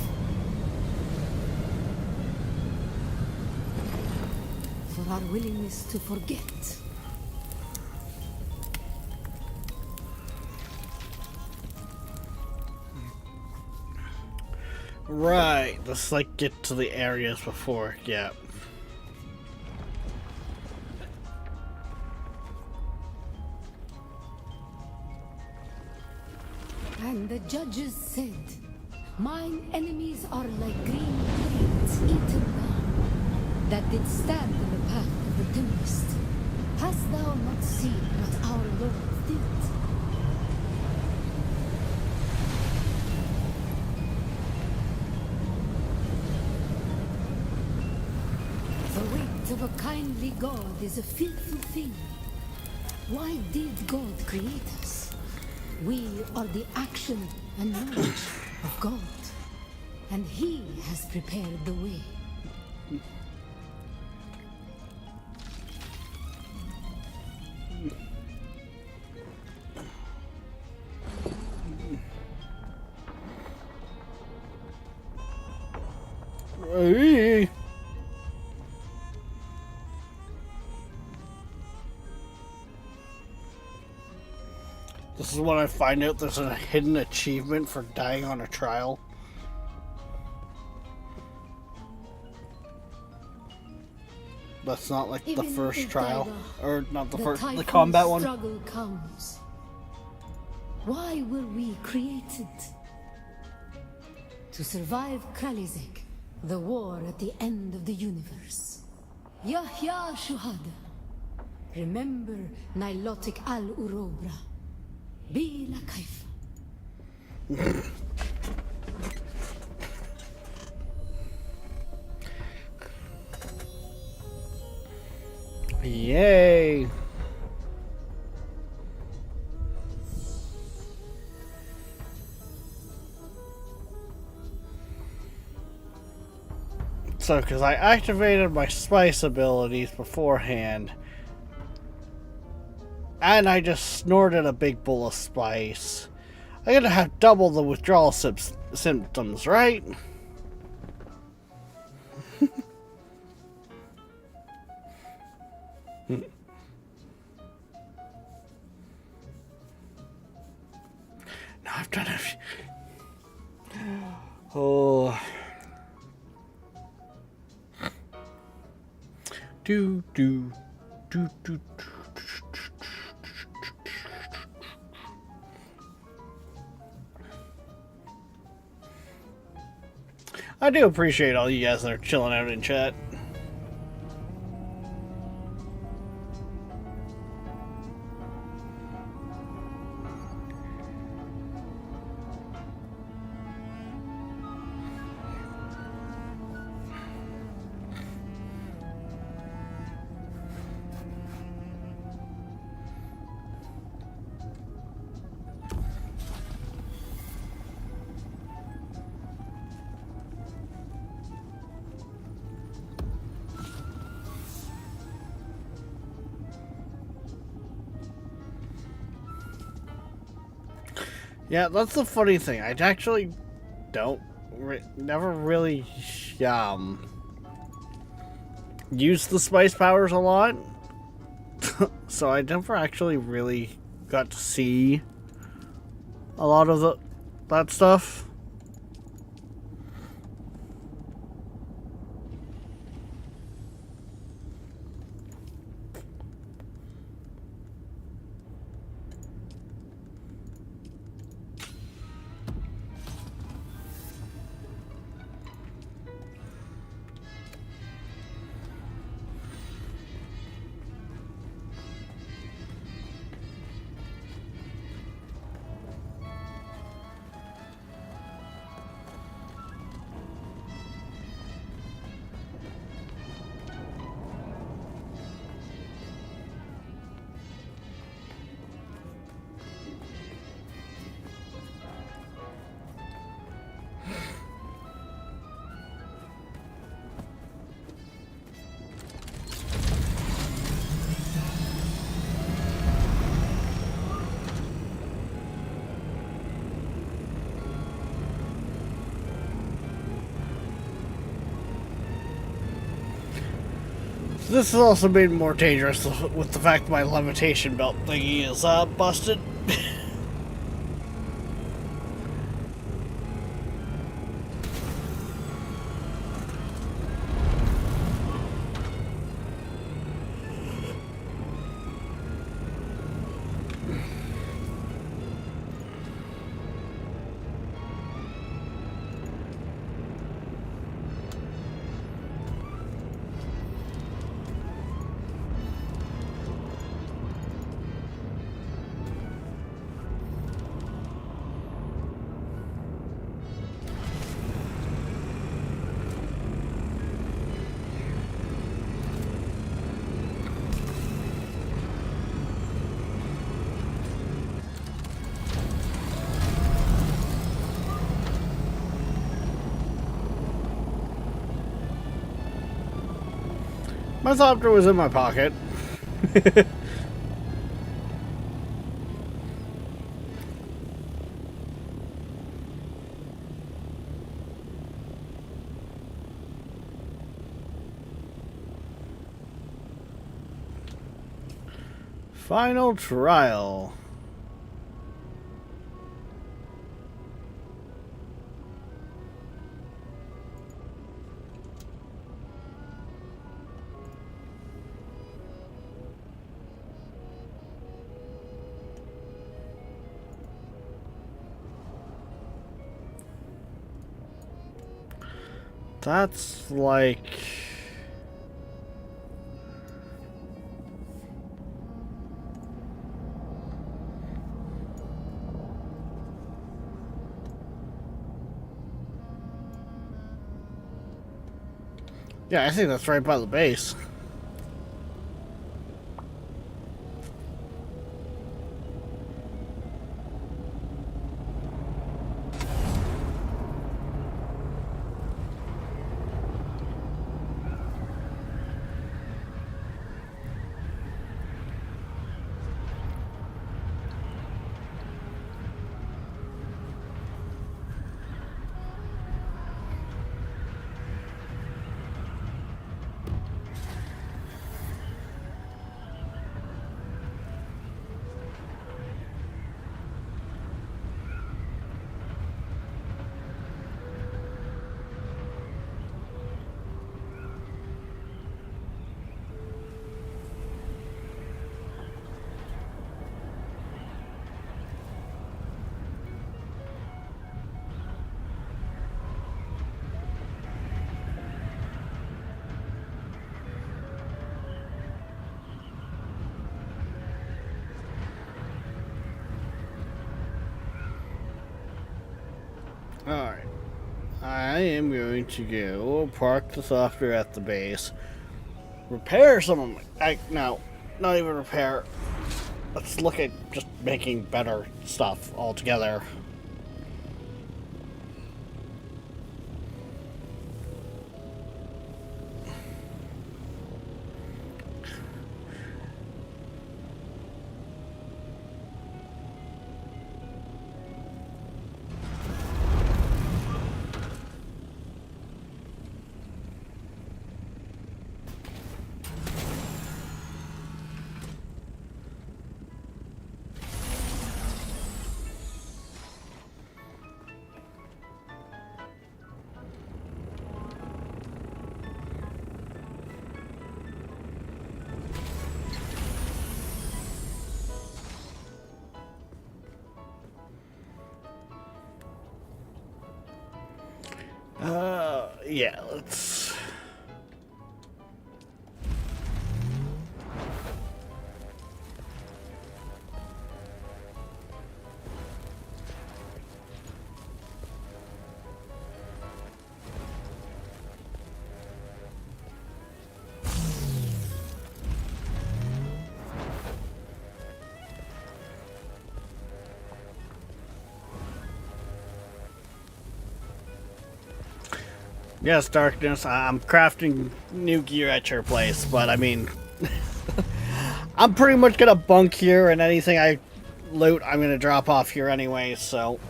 [SPEAKER 2] For our willingness to forget.
[SPEAKER 1] Right, let's like get to the areas before, yeah.
[SPEAKER 2] And the judges said, mine enemies are like green blades eaten down, that did stand in the path of the tempest. Hast thou not seen what our Lord did? The weight of a kindly God is a fearful thing. Why did God create us? We are the action and knowledge of God, and He has prepared the way.
[SPEAKER 1] Hey. This is when I find out there's a hidden achievement for dying on a trial. That's not like the
[SPEAKER 2] Even
[SPEAKER 1] first
[SPEAKER 2] if
[SPEAKER 1] trial,
[SPEAKER 2] Daiga,
[SPEAKER 1] or not the first, the
[SPEAKER 2] typhoon
[SPEAKER 1] combat one.
[SPEAKER 2] Struggle comes. Why were we created? To survive Kralizek, the war at the end of the universe. Yahya Shuhada. Remember Nilotic al-Urobra. Bila Kaifa.
[SPEAKER 1] Yay! So, because I activated my spice abilities beforehand, and I just snorted a big bowl of spice, I'm gonna have double the withdrawal symptoms, right? No, I've done it. Oh. Do do do do. I do appreciate all you guys that are chilling out in chat. Yeah, that's the funny thing. I actually don't never really use the spice powers a lot. So I never actually really got to see a lot of that stuff. This has also made it more dangerous with the fact that my levitation belt thingy is busted. My Thopter was in my pocket. Final trial. That's like... Yeah, I think that's right by the base. Alright. I am going to go park the software at the base. Repair some of my... no, not even repair. Let's look at just making better stuff altogether. Yeah, let's... Yes, Darkness, I'm crafting new gear at your place, but I mean... I'm pretty much gonna bunk here, and anything I loot, I'm gonna drop off here anyway, so...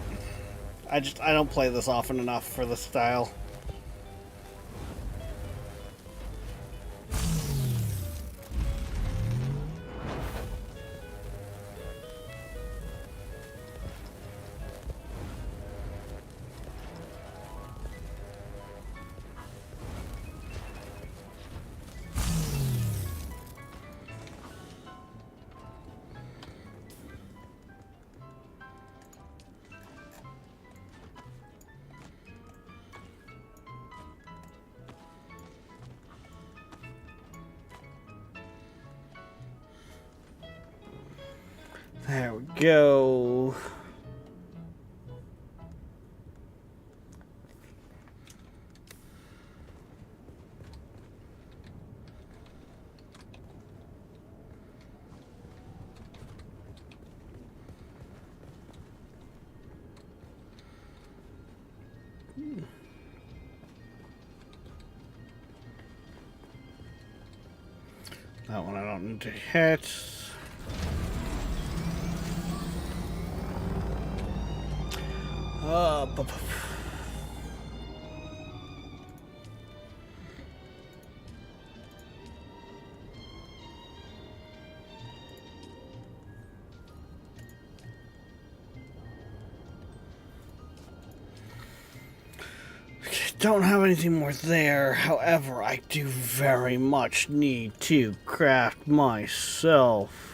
[SPEAKER 1] I don't play this often enough for this style. There we go. That one I don't need to hit. Don't have anything more there. However, I do very much need to craft myself.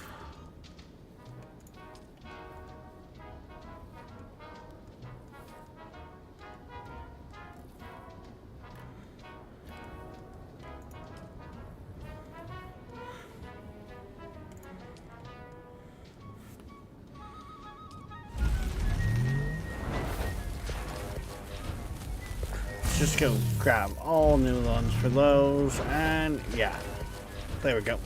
[SPEAKER 1] Just go grab all new ones for those, and yeah, there we go.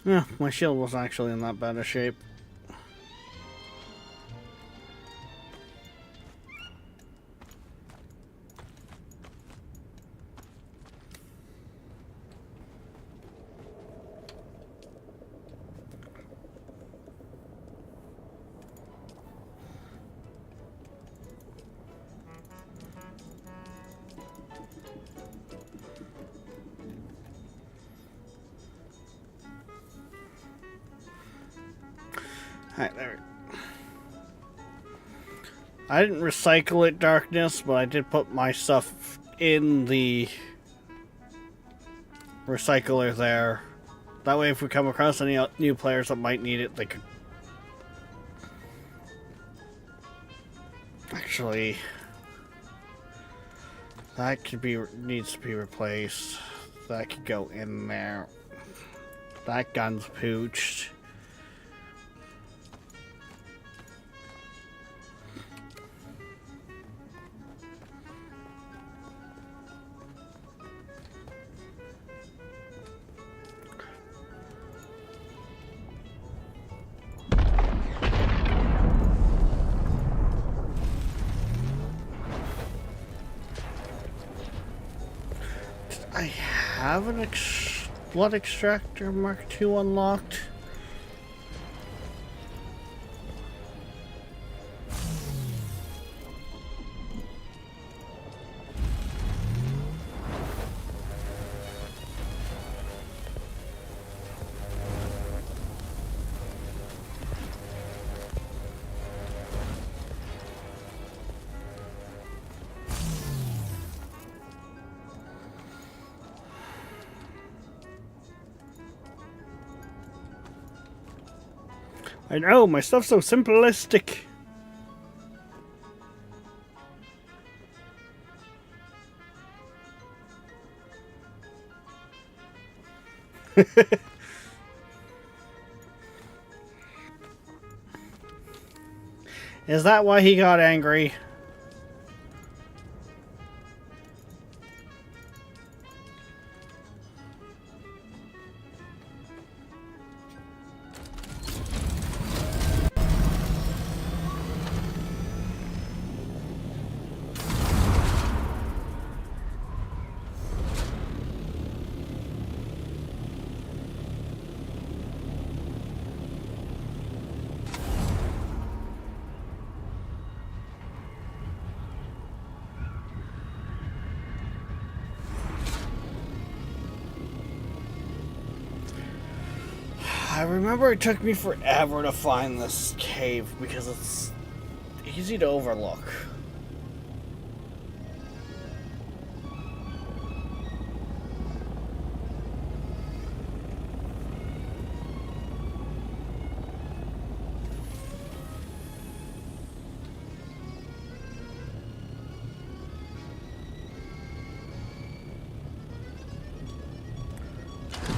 [SPEAKER 1] Yeah, my shield was actually in that bad a shape. Alright, there. I didn't recycle it, Darkness, but I did put my stuff in the recycler there. That way, if we come across any new players that might need it, they could... Actually... That could be... needs to be replaced. That could go in there. That gun's pooched. I have an blood extractor Mark II unlocked. I know, my stuff's so simplistic. Is that why he got angry? I remember it took me forever to find this cave because it's easy to overlook.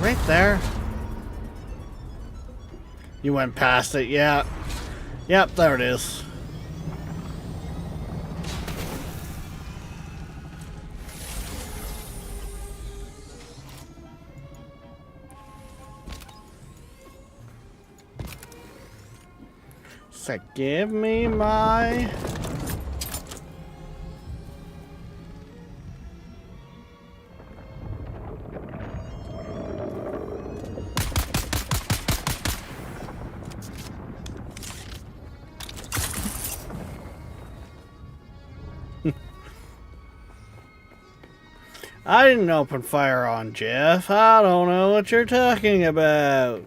[SPEAKER 1] Right there. You went past it, yeah. Yep, there it is. So give me my... I didn't open fire on Jeff. I don't know what you're talking about.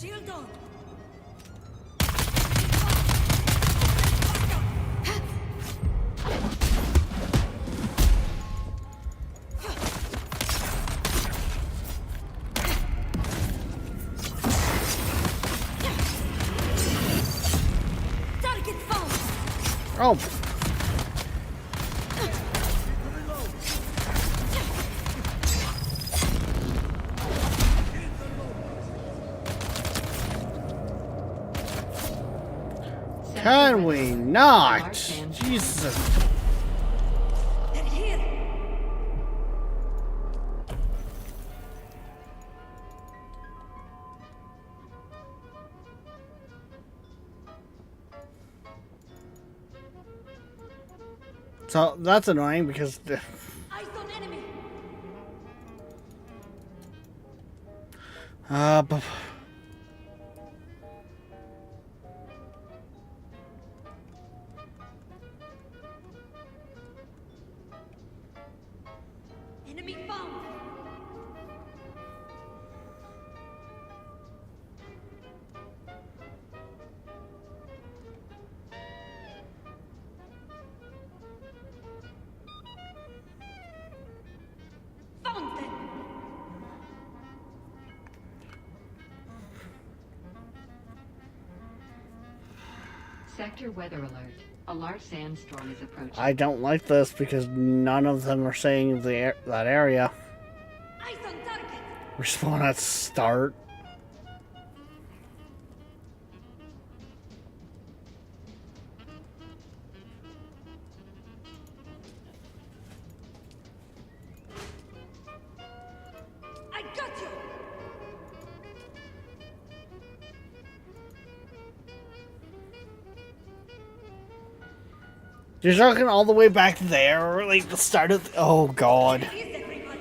[SPEAKER 7] Shield on! Target found!
[SPEAKER 1] Oh. Can we not? Jesus.
[SPEAKER 7] They're here!
[SPEAKER 1] So that's annoying because
[SPEAKER 7] Eyes on enemy.
[SPEAKER 1] but
[SPEAKER 7] Enemy found. Found them.
[SPEAKER 5] Sector weather alert. A large sandstorm is approaching.
[SPEAKER 1] I don't like this because none of them are saying that area.
[SPEAKER 7] Eyes on target.
[SPEAKER 1] Respawn at start.
[SPEAKER 7] I got you.
[SPEAKER 1] You're talking all the way back there, like the start of. Oh God.
[SPEAKER 7] Is everybody?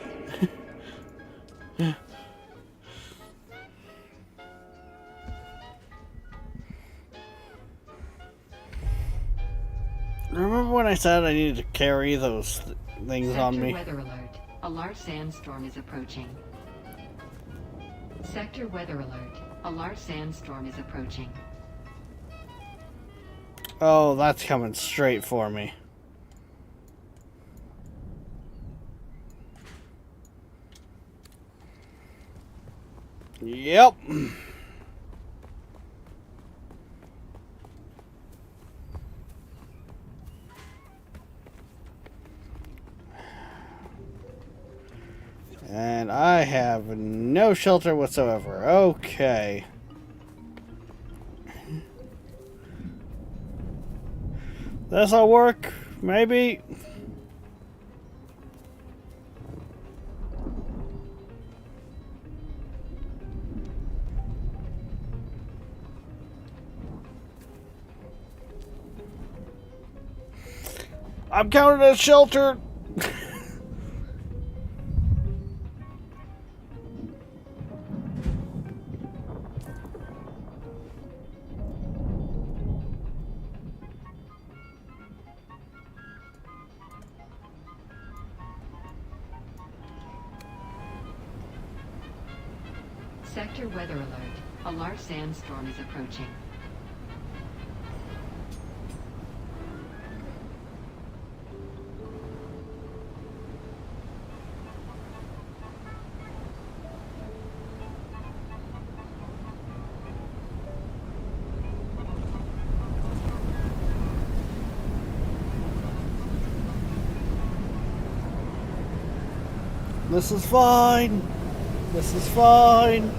[SPEAKER 1] Remember when I said I needed to carry those things
[SPEAKER 5] Sector
[SPEAKER 1] on me?
[SPEAKER 5] weather alert. A large sandstorm is approaching. Sector weather alert. A large sandstorm is approaching.
[SPEAKER 1] Oh, that's coming straight for me. Yep. And I have no shelter whatsoever. Okay. This'll work, maybe. I'm counted as sheltered.
[SPEAKER 5] Sector weather alert. A large sandstorm is approaching.
[SPEAKER 1] This is fine. This is fine.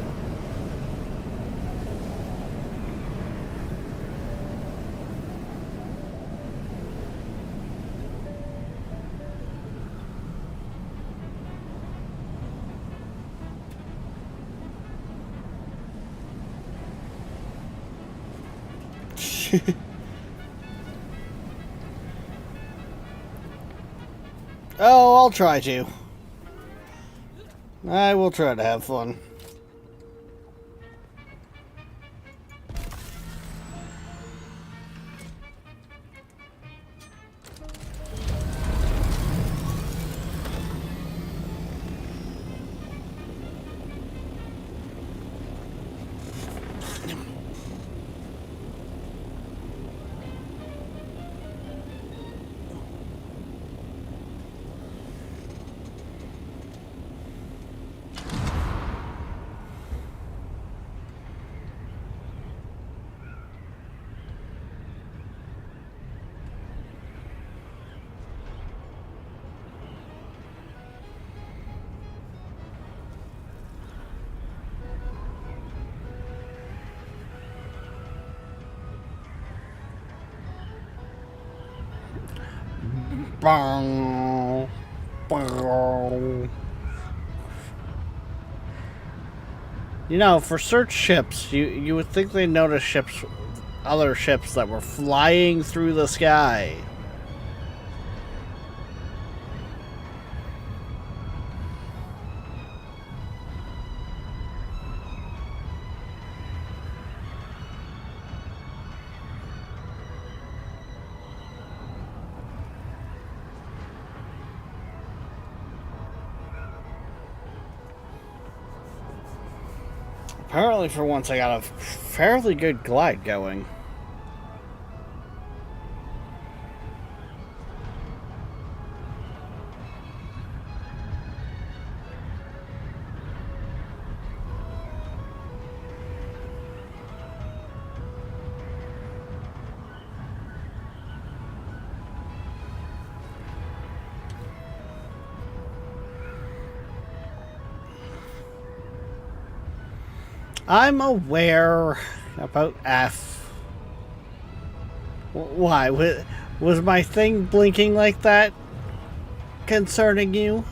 [SPEAKER 1] Oh, I'll try to. I will try to have fun. Bang. Bang. You know, for search ships, you would think they notice ships, other ships that were flying through the sky. Apparently, for once, I got a fairly good glide going. I'm aware about F. Why? Was my thing blinking like that concerning you?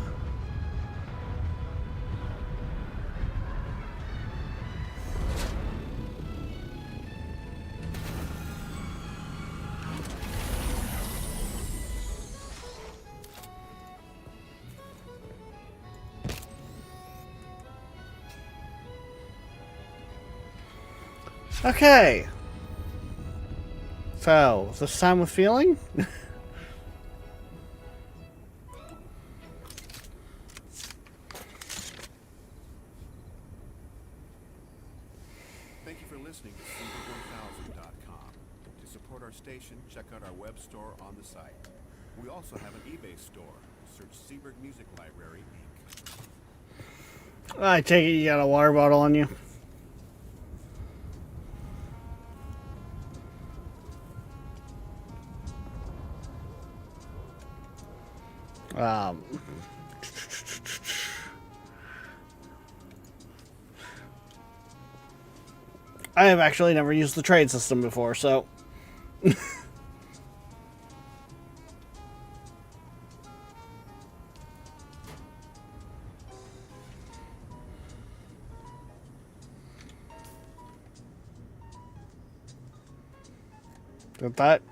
[SPEAKER 1] Okay. So, this time with feeling?
[SPEAKER 4] Thank you for listening to Seabird1000.com. To support our station, check out our web store on the site. We also have an eBay store. Search Seaberg Music Library, Inc.
[SPEAKER 1] I take it you got a water bottle on you. I have actually never used the trade system before, so... Got that?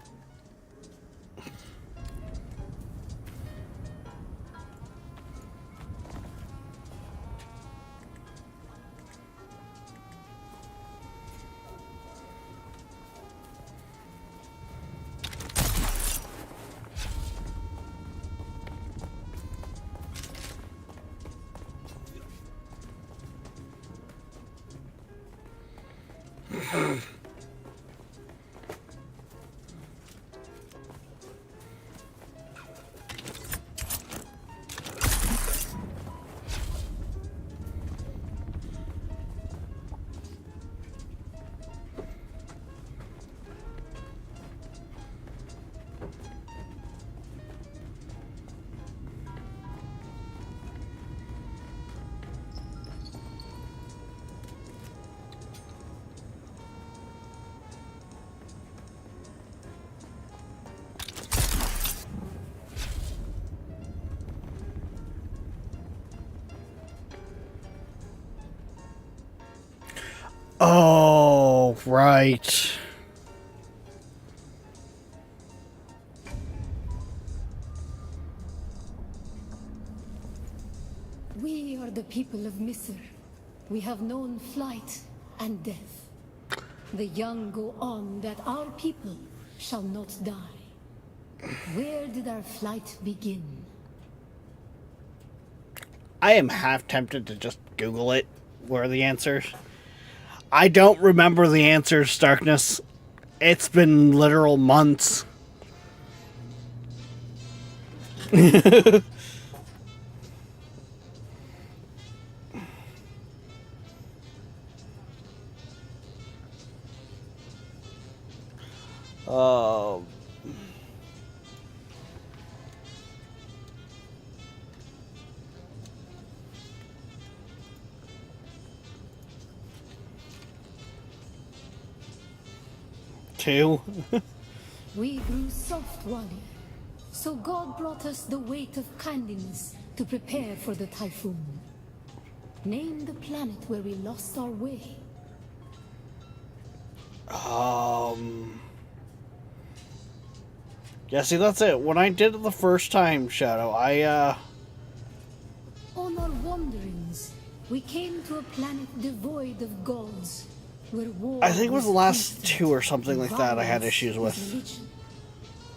[SPEAKER 1] Oh, right.
[SPEAKER 2] We are the people of Misr. We have known flight and death. The young go on that our people shall not die. Where did our flight begin?
[SPEAKER 1] I am half tempted to just Google it. Where are the answers? I don't remember the answers, Darkness. It's been literal months. Oh. Two.
[SPEAKER 2] We grew soft, Wali. So God brought us the weight of kindliness to prepare for the typhoon. Name the planet where we lost our way.
[SPEAKER 1] Yeah, see, that's it. When I did it the first time, Shadow,
[SPEAKER 2] On our wanderings, we came to a planet devoid of gods, where war
[SPEAKER 1] I think it was the last
[SPEAKER 2] constant,
[SPEAKER 1] two or something like that I had
[SPEAKER 2] violence
[SPEAKER 1] issues
[SPEAKER 2] was
[SPEAKER 1] with.
[SPEAKER 2] religion.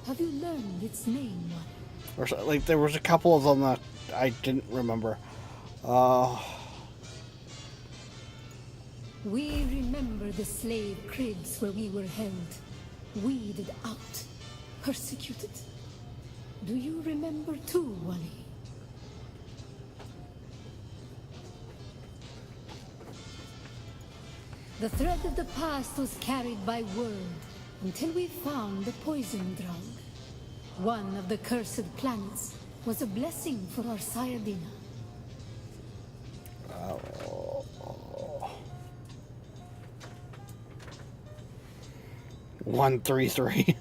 [SPEAKER 2] Have you learned its name, Wali?
[SPEAKER 1] Or like, there was a couple of them that I didn't remember.
[SPEAKER 2] We remember the slave cribs where we were held, weeded out, persecuted. Do you remember too, Wally? The thread of the past was carried by word until we found the poison drug. One of the cursed planets was a blessing for our Sayadina.
[SPEAKER 1] 133.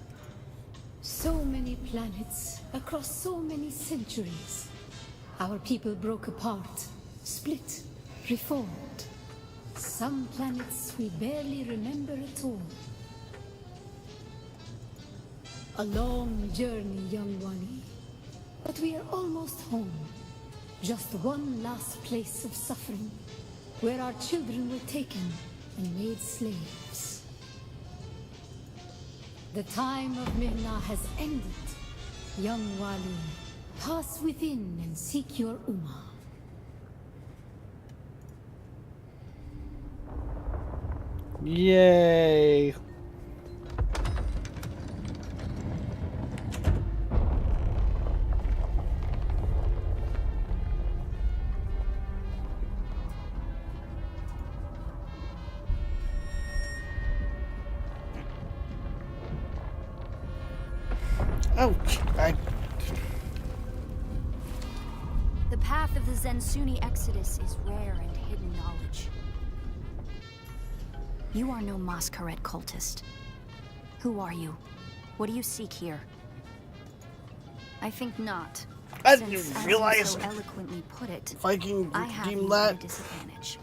[SPEAKER 2] So many planets across so many centuries. Our people broke apart, split, reformed. Some planets we barely remember at all. A long journey, young Wani. But we are almost home. Just one last place of suffering, where our children were taken and made slaves. The time of Mihna has ended. Young Wali, pass within and seek your Ummah.
[SPEAKER 1] Yay. Ouch.
[SPEAKER 8] The path of the Zensuni Exodus is rare and hidden knowledge. You are no Masquerade cultist. Who are you? What do you seek here? I think not.
[SPEAKER 1] I
[SPEAKER 8] Since,
[SPEAKER 1] didn't
[SPEAKER 8] as you
[SPEAKER 1] realize
[SPEAKER 8] so eloquently put it,
[SPEAKER 1] Viking
[SPEAKER 8] I have
[SPEAKER 1] deemed
[SPEAKER 8] you at a
[SPEAKER 1] that.
[SPEAKER 8] disadvantage.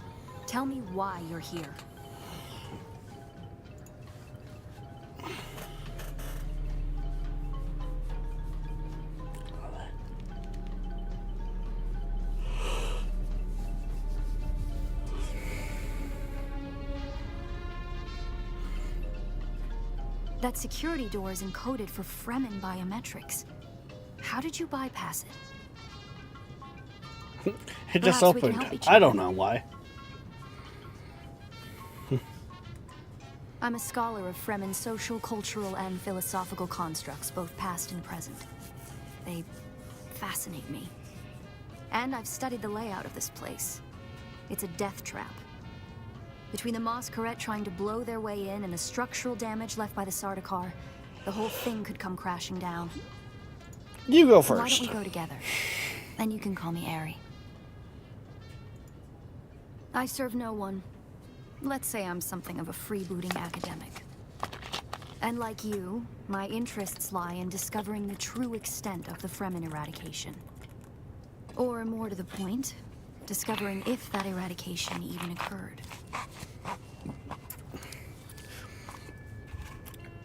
[SPEAKER 8] Tell me why you're here. That security door is encoded for Fremen biometrics. How did you bypass it?
[SPEAKER 1] It just
[SPEAKER 8] Perhaps we can
[SPEAKER 1] opened.
[SPEAKER 8] help each
[SPEAKER 1] I
[SPEAKER 8] other.
[SPEAKER 1] don't know why.
[SPEAKER 8] I'm a scholar of Fremen social, cultural, and philosophical constructs, both past and present. They fascinate me. And I've studied the layout of this place. It's a death trap. Between the Masquerade trying to blow their way in and the structural damage left by the Sardaukar, the whole thing could come crashing down.
[SPEAKER 1] You go
[SPEAKER 8] Why
[SPEAKER 1] first.
[SPEAKER 8] don't we go together? Then you can call me Ari. I serve no one. Let's say I'm something of a freebooting academic. And like you, my interests lie in discovering the true extent of the Fremen eradication. Or more to the point, discovering if that eradication even occurred.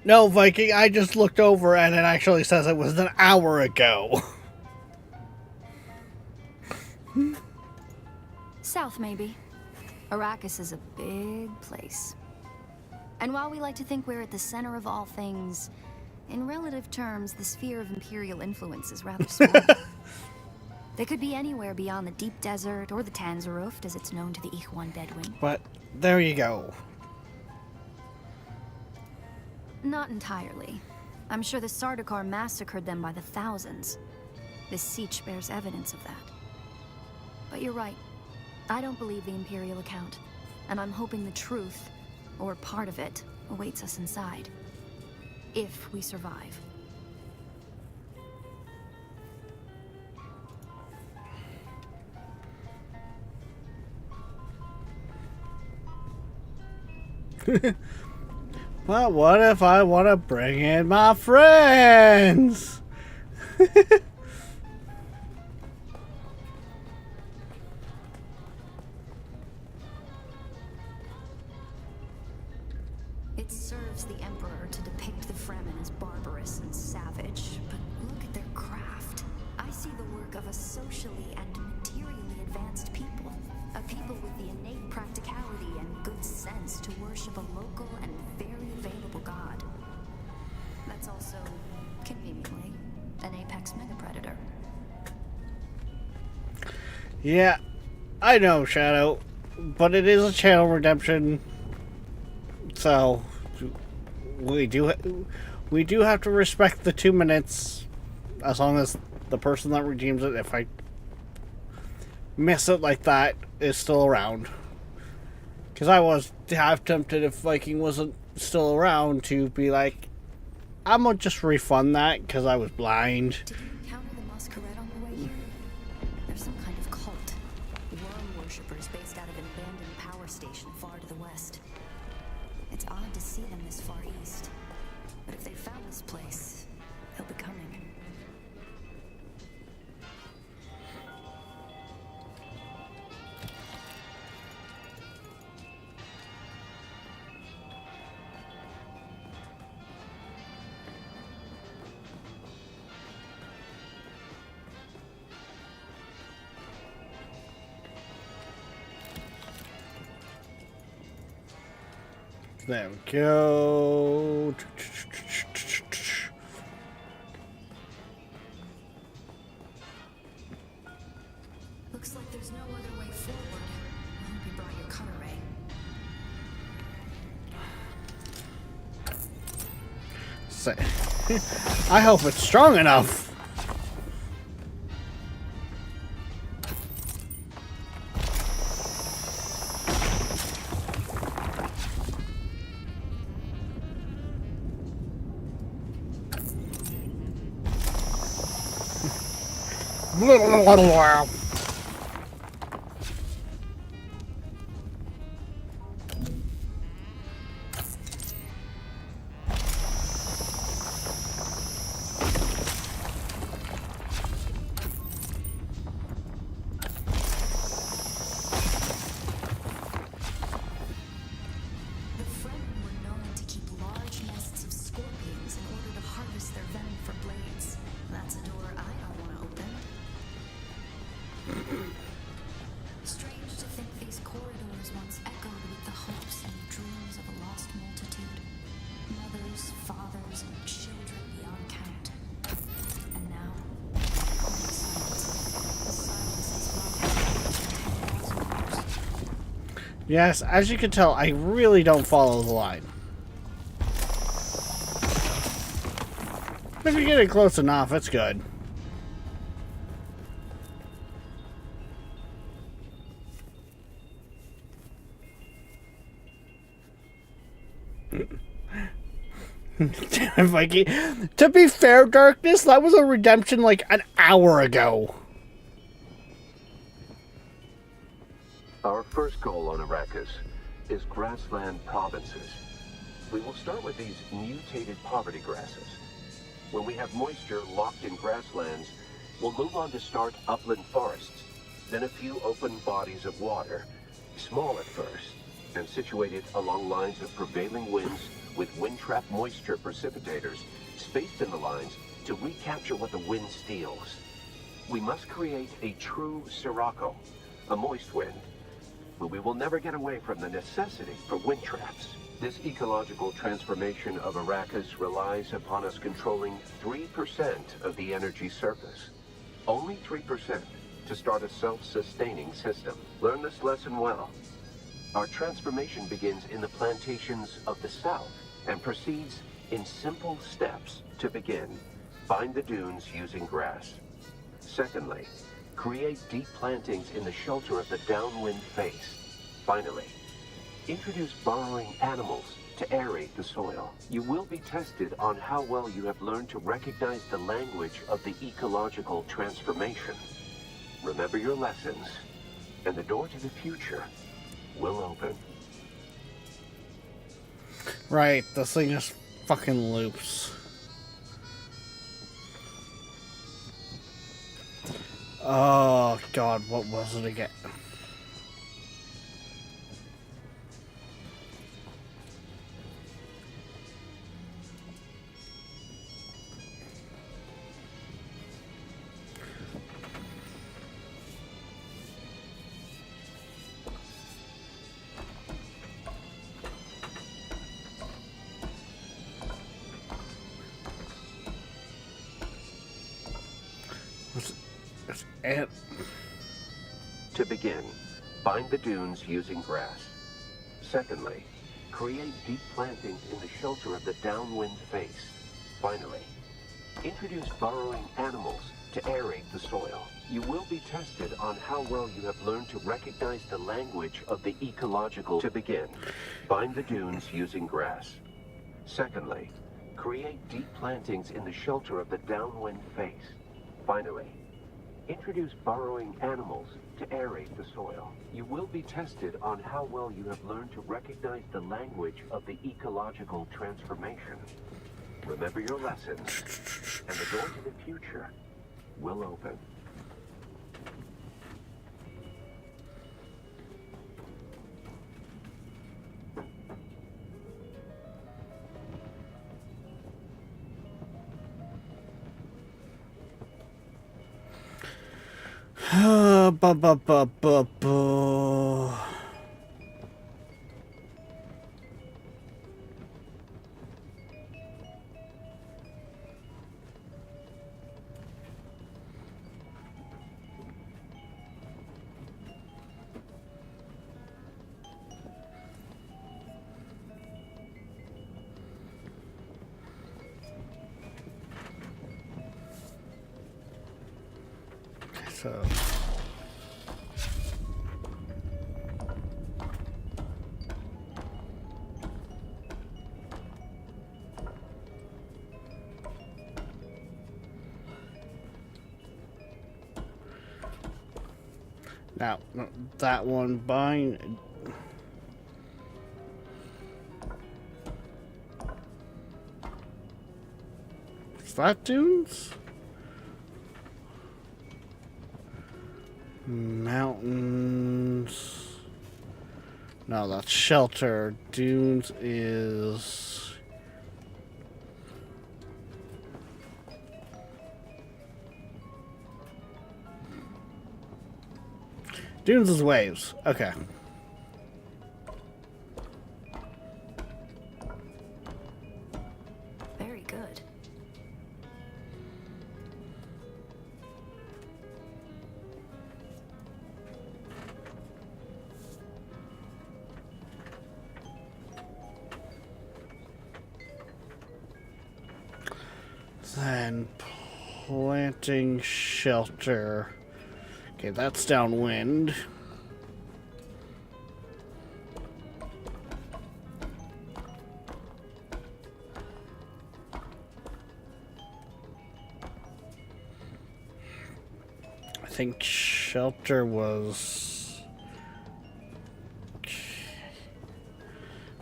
[SPEAKER 1] No, Viking, I just looked over and it actually says it was an hour ago.
[SPEAKER 8] South, maybe. Arrakis is a big place. And while we like to think we're at the center of all things, in relative terms, the sphere of Imperial influence is rather small. They could be anywhere beyond the deep desert or the Tanzaruft, as it's known to the Ikhwan Bedouin.
[SPEAKER 1] But there you go.
[SPEAKER 8] Not entirely. I'm sure the Sardaukar massacred them by the thousands. This siege bears evidence of that. But you're right. I don't believe the Imperial account. And I'm hoping the truth, or part of it, awaits us inside. If we survive.
[SPEAKER 1] But what if I want to bring in my friends?
[SPEAKER 8] It serves the Emperor to depict the Fremen as barbarous and savage, but look at their craft. I see the work of a socially and materially advanced people. A people with the innate practicality and good sense to worship a local and very available god. That's also, conveniently, an apex megapredator.
[SPEAKER 1] Yeah, I know, Shadow. but it is a channel redemption, so we do have to respect the 2 minutes, as long as the person that redeems it, if I miss it like that, is still around. Because I was half tempted, if Viking wasn't still around, to be like, I'm gonna just refund that because I was blind.
[SPEAKER 8] Did you encounter the Masquerade on the way here? They're some kind of cult. Worm worshippers based out of an abandoned power station far to the west. It's odd to see them this far east. But if they found this place, they'll be coming.
[SPEAKER 1] There we go.
[SPEAKER 8] Looks like there's no other way forward. I hope you brought your cutter ray.
[SPEAKER 1] I hope it's strong enough.
[SPEAKER 8] The Fremen were known to keep large nests of scorpions in order to harvest their venom for blades. That's a door I don't want to open. Strange to think these corridors once echoed with the hopes and dreams of a lost multitude. Mothers, fathers, and children beyond count. And now, the silence has welcomed 10,000 years.
[SPEAKER 1] Yes, as you can tell, I really don't follow the line. If you get it close enough, it's good. Damn it, Viking. To be fair, Darkness, that was a redemption like an hour ago.
[SPEAKER 9] Our first goal on Arrakis is grassland provinces. We will start with these mutated poverty grasses. When we have moisture locked in grasslands, we'll move on to start upland forests, then a few open bodies of water, small at first, and situated along lines of prevailing winds with wind-trap moisture precipitators spaced in the lines to recapture what the wind steals. We must create a true Sirocco, a moist wind, but we will never get away from the necessity for wind traps. This ecological transformation of Arrakis relies upon us controlling 3% of the energy surface. Only 3% to start a self-sustaining system. Learn this lesson well. Our transformation begins in the plantations of the south and proceeds in simple steps. To begin, find the dunes using grass. Secondly, create deep plantings in the shelter of the downwind face. Finally, introduce burrowing animals to aerate the soil. You will be tested on how well you have learned to recognize the language of the ecological transformation. Remember your lessons, and the door to the future will open.
[SPEAKER 1] Right, this thing just fucking loops. Oh god, what was it again?
[SPEAKER 9] To begin, bind Bind the dunes using grass. Secondly, create deep plantings in the shelter of the downwind face. Finally, introduce burrowing animals to aerate the soil. You will be tested on how well you have learned to recognize the language of the ecological. To begin, bind the dunes using grass. Secondly, create deep plantings in the shelter of the downwind face. Finally, introduce burrowing animals to aerate the soil. You will be tested on how well you have learned to recognize the language of the ecological transformation. Remember your lessons, and the door to the future will open.
[SPEAKER 1] Ba ba ba ba ba. So now that one bind. Is that dunes? Mountains. No, that's shelter. Dunes is. Dunes is waves. Okay.
[SPEAKER 8] Very good.
[SPEAKER 1] Then planting shelter. Okay, that's downwind. I think shelter was...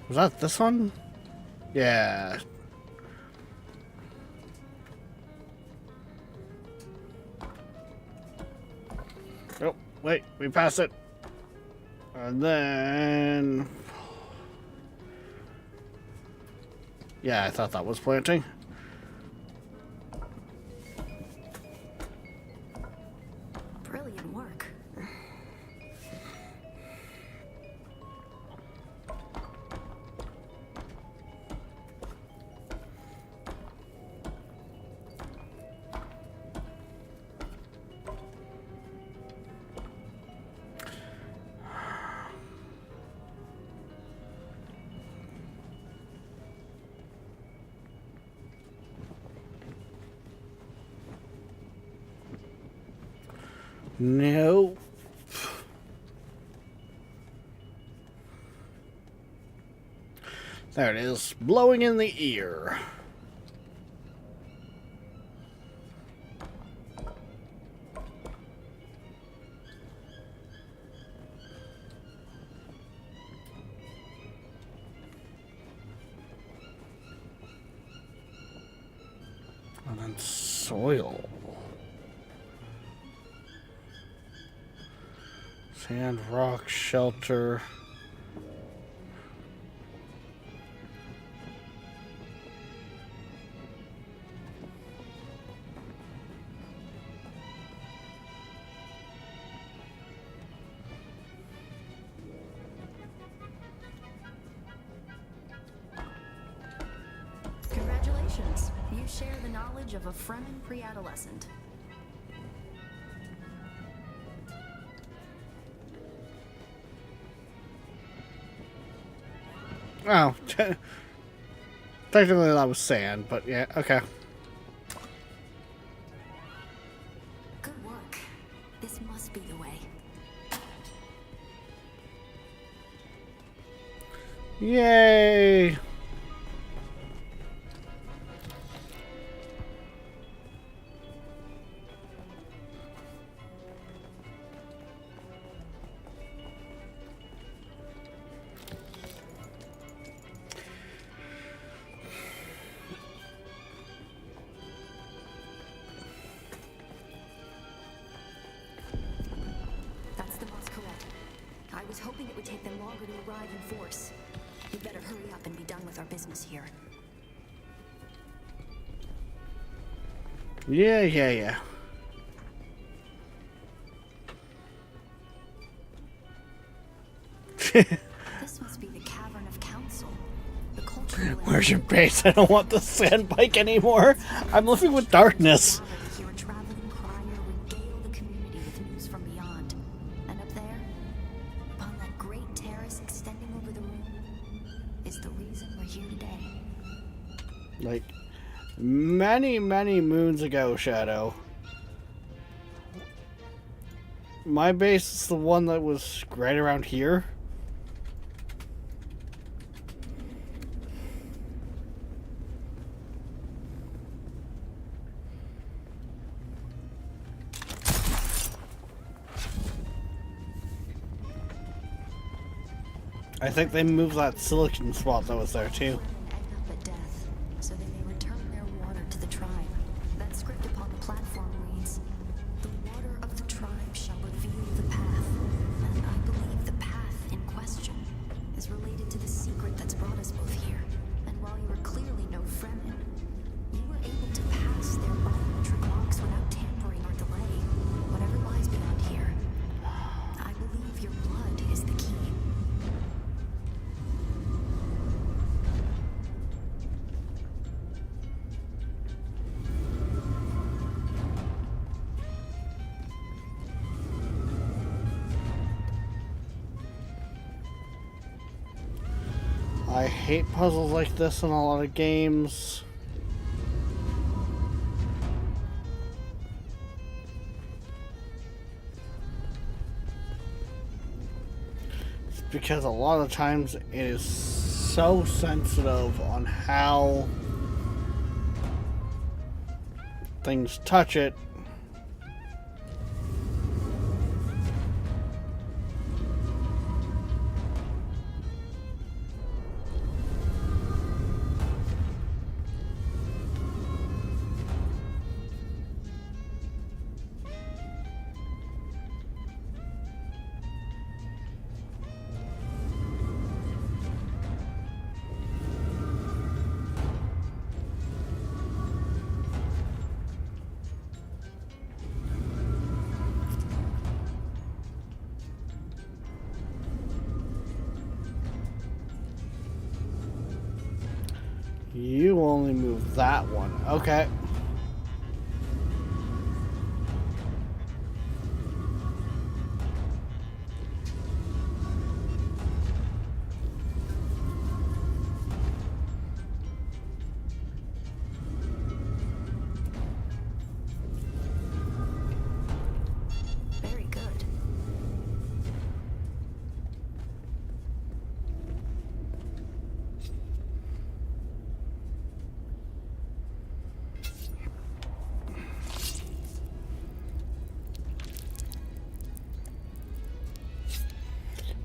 [SPEAKER 1] Was that this one? Yeah. Oh, wait, we passed it. And then... Yeah, I thought that was planting.
[SPEAKER 8] Brilliant work.
[SPEAKER 1] Nope. There it is, blowing in the ear. And then soil. Sand, rock, shelter.
[SPEAKER 8] Congratulations. You share the knowledge of a Fremen pre-adolescent.
[SPEAKER 1] Oh, technically that was sand, but yeah, okay.
[SPEAKER 8] Good work. This must be the way.
[SPEAKER 1] Yay!
[SPEAKER 8] That's the Masquerade. I was hoping it would take them longer to arrive in force. We better hurry up and be done with our business here.
[SPEAKER 1] Yeah.
[SPEAKER 8] This must be the Cavern of Council. The cultural
[SPEAKER 1] Where's your base? I don't want the sandbike anymore. I'm living with darkness.
[SPEAKER 8] to hear a traveling crier regale the community with news from beyond. And up there, upon that great terrace extending over the room, is the reason we're here today.
[SPEAKER 1] Like, many moons ago, Shadow. My base is the one that was right around here. I think they moved that silicon spot that was there too.
[SPEAKER 8] End up at death, so they may return their water to the tribe. That script upon the platform reads, "The water of the tribe shall reveal the path." And I believe the path in question is related to the secret that's brought us both here. And while you are clearly no Fremen, you were able to pass their biometric locks without tampering or delay. Whatever lies beyond here, I believe your blood is the key.
[SPEAKER 1] I hate puzzles like this in a lot of games. It's because a lot of times it is so sensitive on how things touch it. You only move that one. Okay.
[SPEAKER 8] Very good.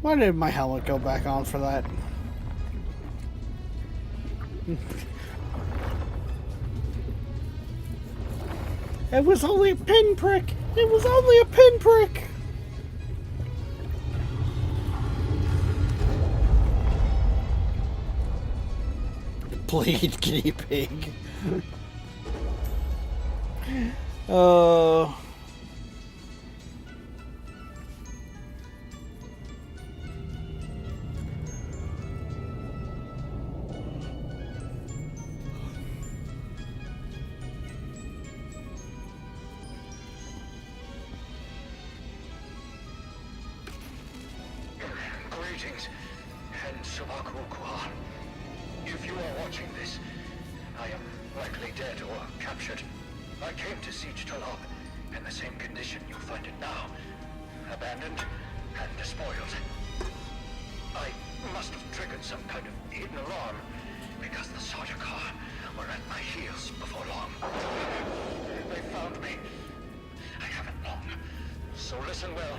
[SPEAKER 1] Why did my helmet go back on for that? It was only a pinprick! It was only a pinprick! Bleed, guinea pig. Oh.
[SPEAKER 10] Greetings, and Sabakul Kuhan. watching this. I am likely dead or captured. I came to Siege Talab in the same condition you find it now. Abandoned and despoiled. I must have triggered some kind of hidden alarm, because the Sardaukar were at my heels before long. They found me. I haven't long. So listen well.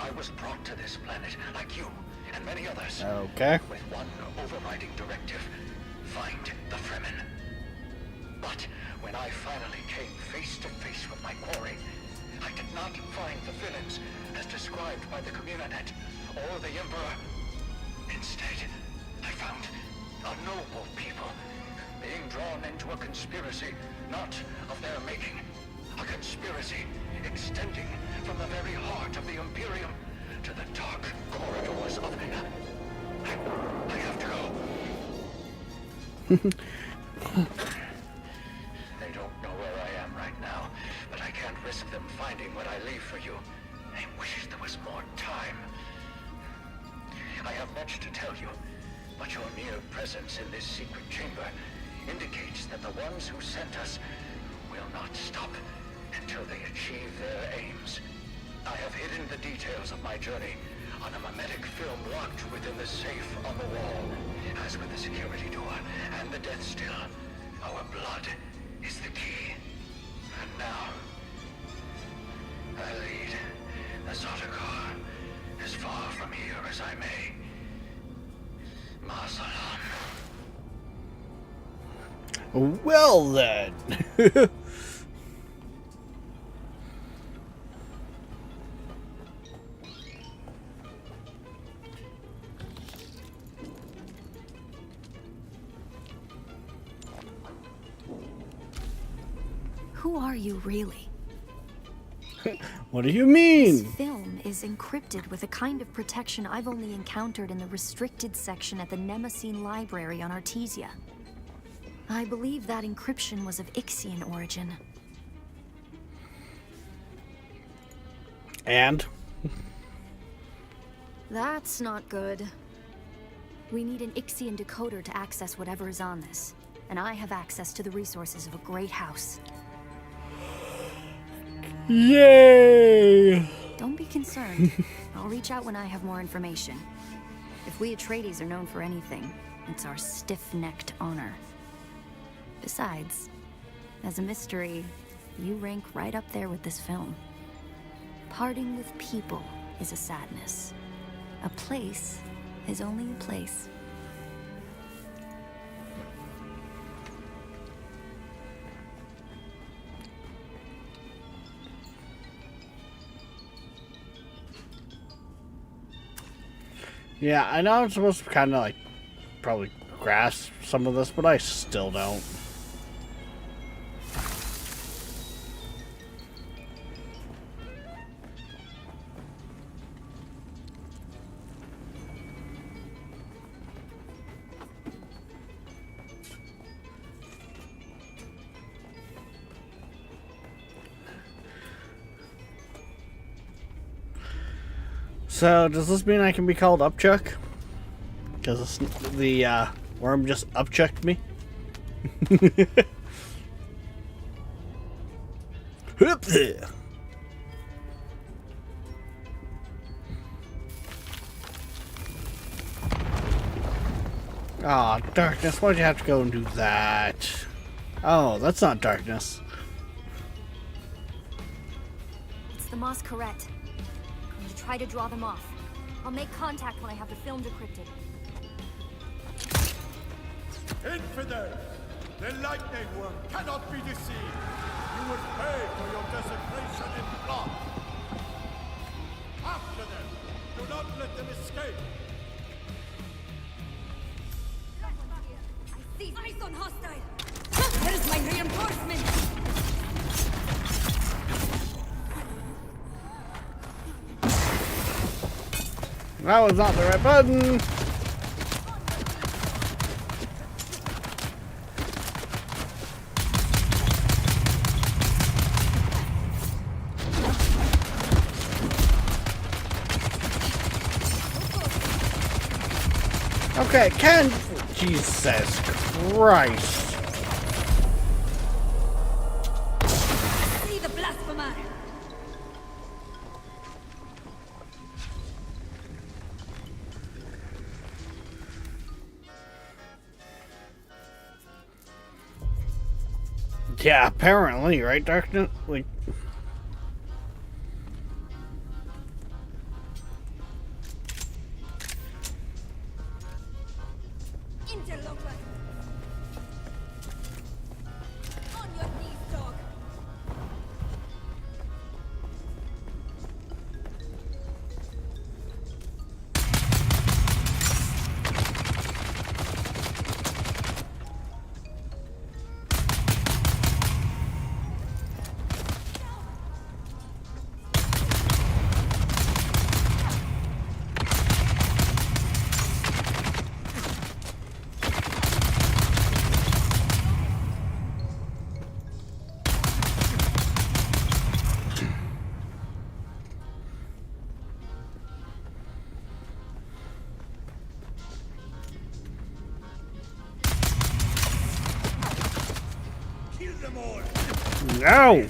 [SPEAKER 10] I was brought to this planet, like you and many others.
[SPEAKER 1] Okay.
[SPEAKER 10] With one overriding directive. Find the Fremen. But when I finally came face to face with my quarry, I did not find the villains as described by the Communanet or the Emperor. Instead, I found a noble people being drawn into a conspiracy not of their making. A conspiracy extending from the very heart of the Imperium to the dark corridors of... I have to go. They don't know where I am right now, but I can't risk them finding what I leave for you. I wish there was more time. I have much to tell you, but your mere presence in this secret chamber indicates that the ones who sent us will not stop until they achieve their aims. I have hidden the details of my journey on a mimetic film locked within the safe on the wall, as with the security door and the death still. Our blood is the key. And now, I lead the Sardaukar as far from here as I may. Ma salam.
[SPEAKER 1] Well then.
[SPEAKER 8] Who are you really?
[SPEAKER 1] What do you mean?
[SPEAKER 8] This film is encrypted with a kind of protection I've only encountered in the restricted section at the Nemesis Library on Artesia. I believe that encryption was of Ixian origin.
[SPEAKER 1] And?
[SPEAKER 8] That's not good. We need an Ixian decoder to access whatever is on this. And I have access to the resources of a great house.
[SPEAKER 1] Yay!
[SPEAKER 8] Don't be concerned. I'll reach out when I have more information. If we Atreides are known for anything, it's our stiff-necked honor. Besides, as a mystery, you rank right up there with this film. Parting with people is a sadness. A place is only a place.
[SPEAKER 1] Yeah, I know I'm supposed to kind of like probably grasp some of this, but I still don't. So, does this mean I can be called Upchuck? Because the worm just upchucked me? Aw, oh, darkness, why'd you have to go and do that? Oh, that's not darkness.
[SPEAKER 8] It's the Masquerette. I'm to try to draw them off. I'll make contact when I have the film decrypted.
[SPEAKER 6] Infidel! The lightning worm cannot be deceived! You will pay for your desecration in blood! After them! Do not let them escape!
[SPEAKER 7] Eyes on hostile! Where's my reinforcement?
[SPEAKER 1] That was not the right button! Okay, Ken, Jesus Christ.
[SPEAKER 7] See the blasphemer!
[SPEAKER 1] Yeah, apparently, right, Darkness? Like,
[SPEAKER 7] Interloper! On your knees, dog!
[SPEAKER 1] no!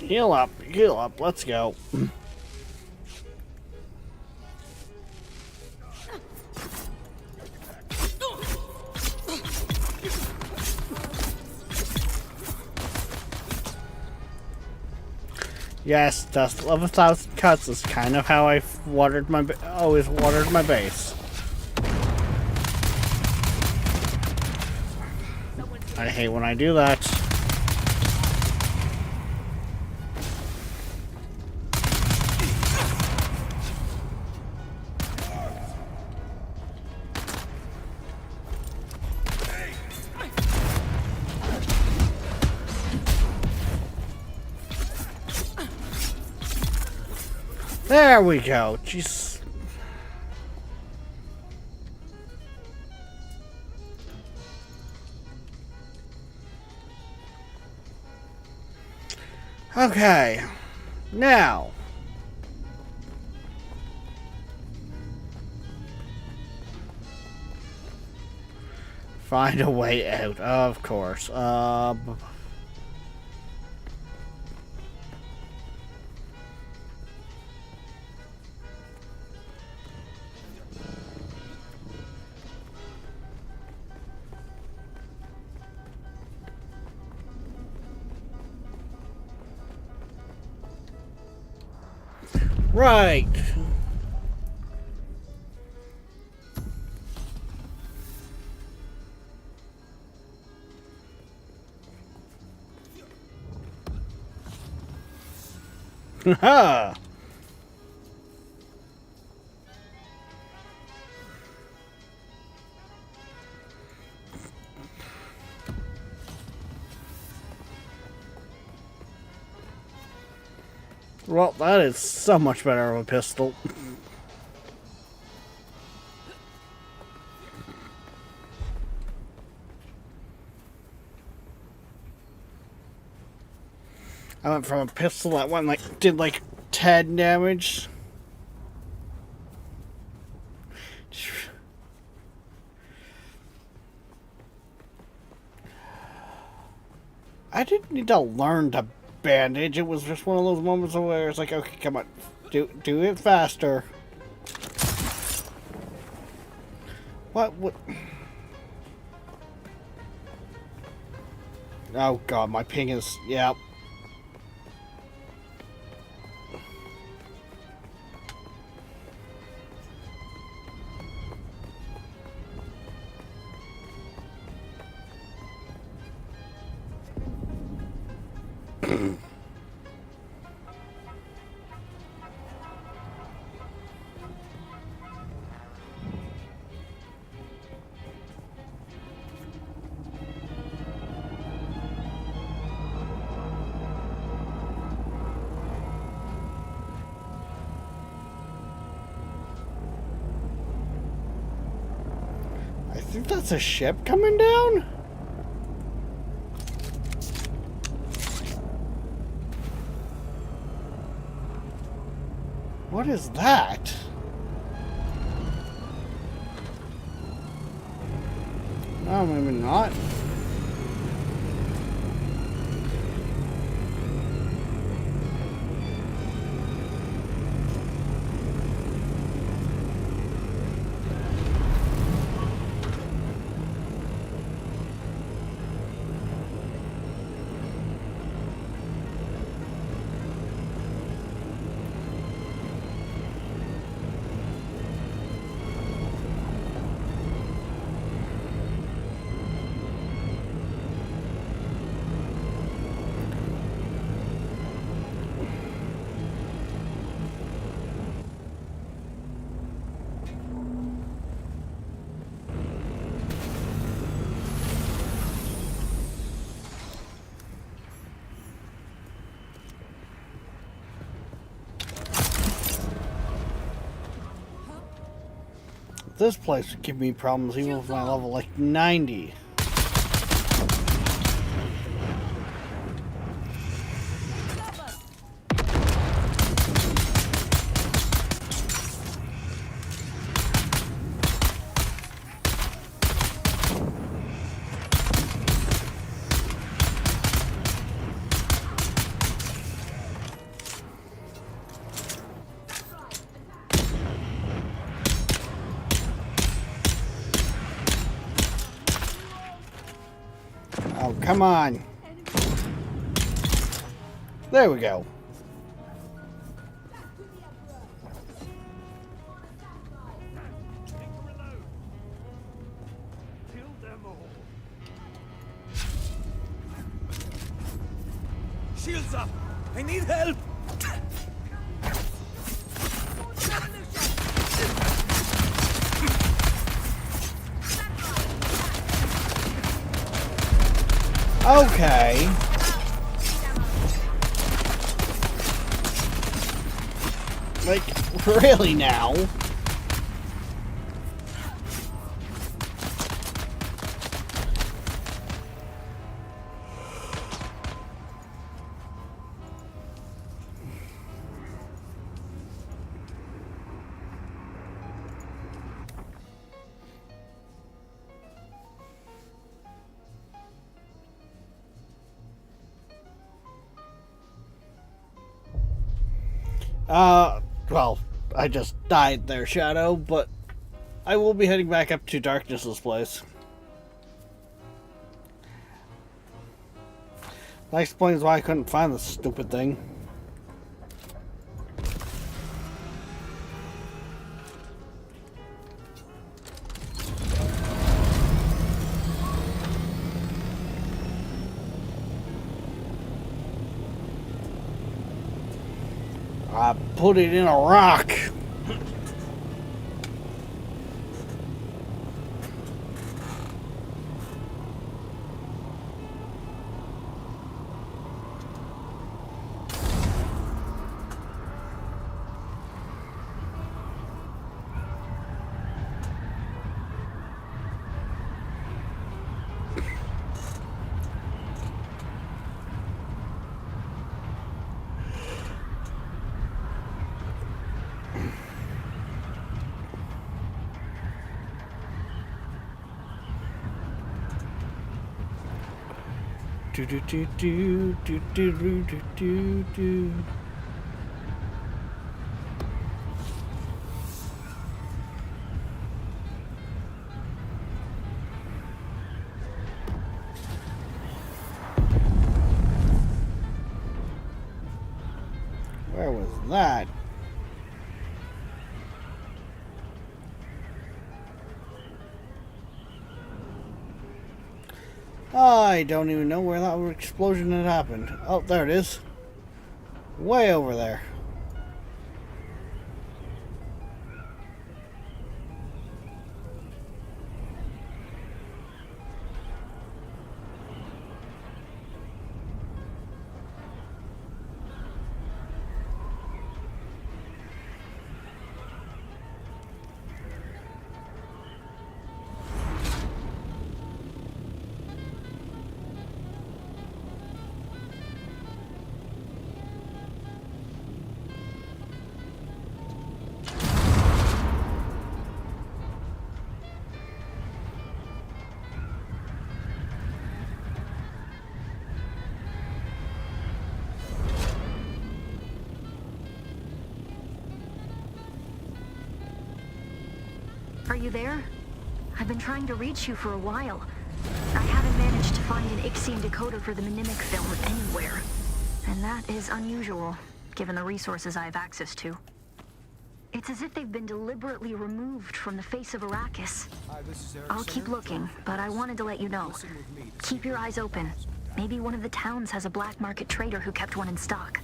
[SPEAKER 1] Heal up, let's go. Yes, Dust of 1,000 Cuts is kind of how I watered my always watered my base. I hate when I do that. There we go. Jeez. Okay. Now. Find a way out, of course. Right. Ha. Well, that is so much better of a pistol. I went from a pistol that went like did like 10 damage. I didn't need to learn to bandage. It was just one of those moments where it's like, okay, come on, do it faster. What? Oh god, my ping is, yeah. think that's a ship coming down? What is that? No, maybe not. This place would give me problems even with my level like 90. Oh, come on. There we go.
[SPEAKER 6] Shields up! I need help!
[SPEAKER 1] Okay. Like, really now? Well, I just died there, Shadow, but I will be heading back up to Darkness's place. That explains why I couldn't find this stupid thing. I put it in a rock. Do do do do do do do do do. Where was that? I don't even know where that explosion had happened. Oh, there it is. Way over there.
[SPEAKER 3] you there? I've been trying to reach you for a while. I haven't managed to find an Ixian decoder for the Mnemic film anywhere. And that is unusual, given the resources I have access to. It's as if they've been deliberately removed from the face of Arrakis. I'll keep looking, but I wanted to let you know. Keep your eyes open. Maybe one of the towns has a black market trader who kept one in stock.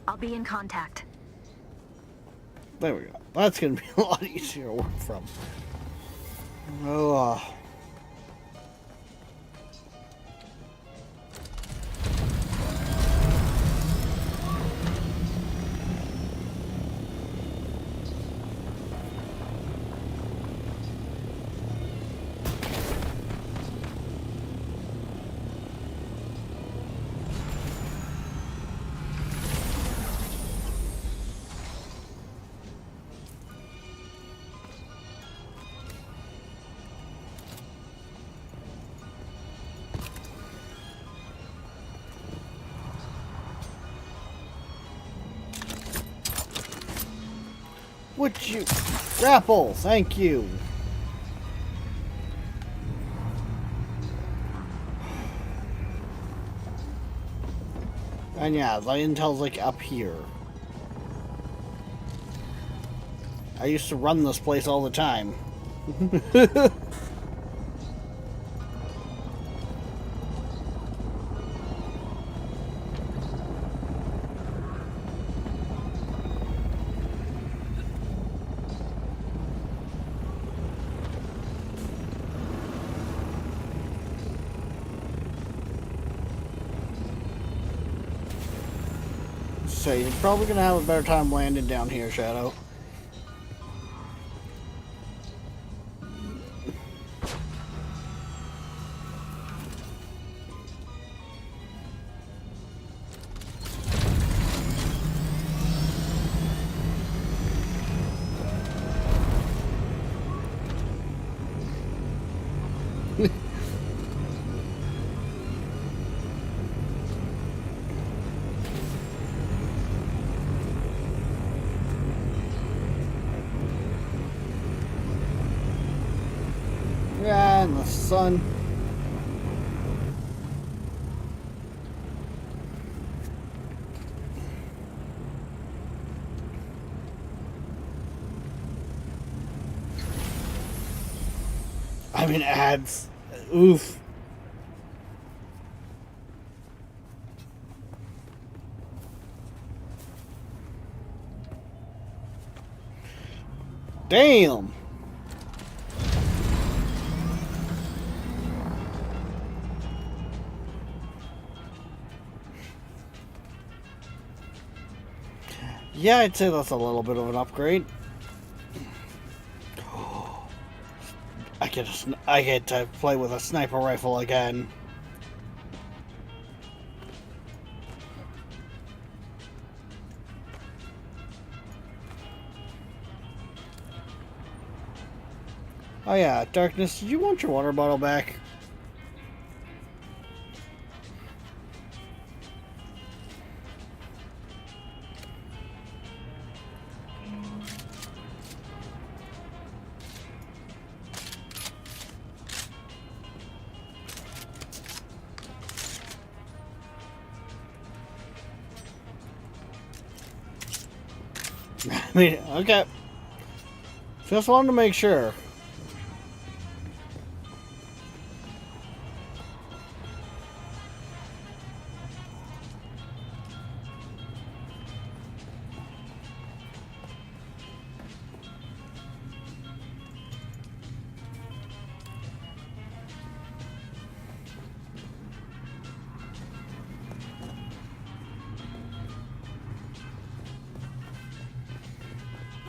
[SPEAKER 3] I'll be in contact.
[SPEAKER 1] There we go. That's gonna be a lot easier to work from. Oh. Would you grapple? Thank you. And yeah, the intel's like up here. I used to run this place all the time. So you're probably gonna have a better time landing down here, Shadow. Yeah, and the sun. I mean, ads. Oof. Damn. Yeah, I'd say that's a little bit of an upgrade. I get to play with a sniper rifle again. Oh yeah, Darkness, did you want your water bottle back? I mean, okay. Just wanted to make sure.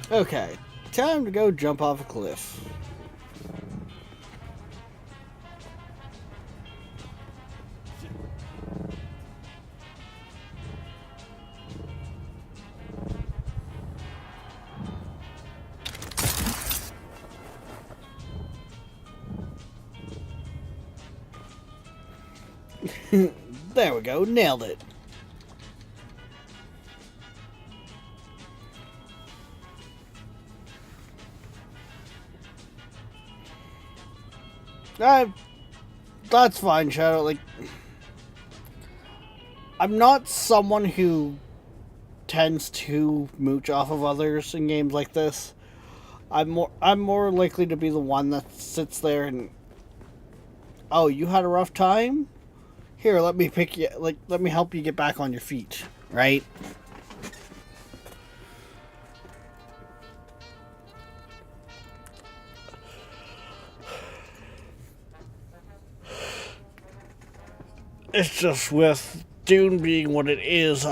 [SPEAKER 1] Okay, time to go jump off a cliff. There we go, nailed it. That's fine, Shadow. Like, I'm not someone who tends to mooch off of others in games like this. I'm more likely to be the one that sits there and, oh, you had a rough time? Here, let me pick you, like, let me help you get back on your feet, right? It's just with Dune being what it is,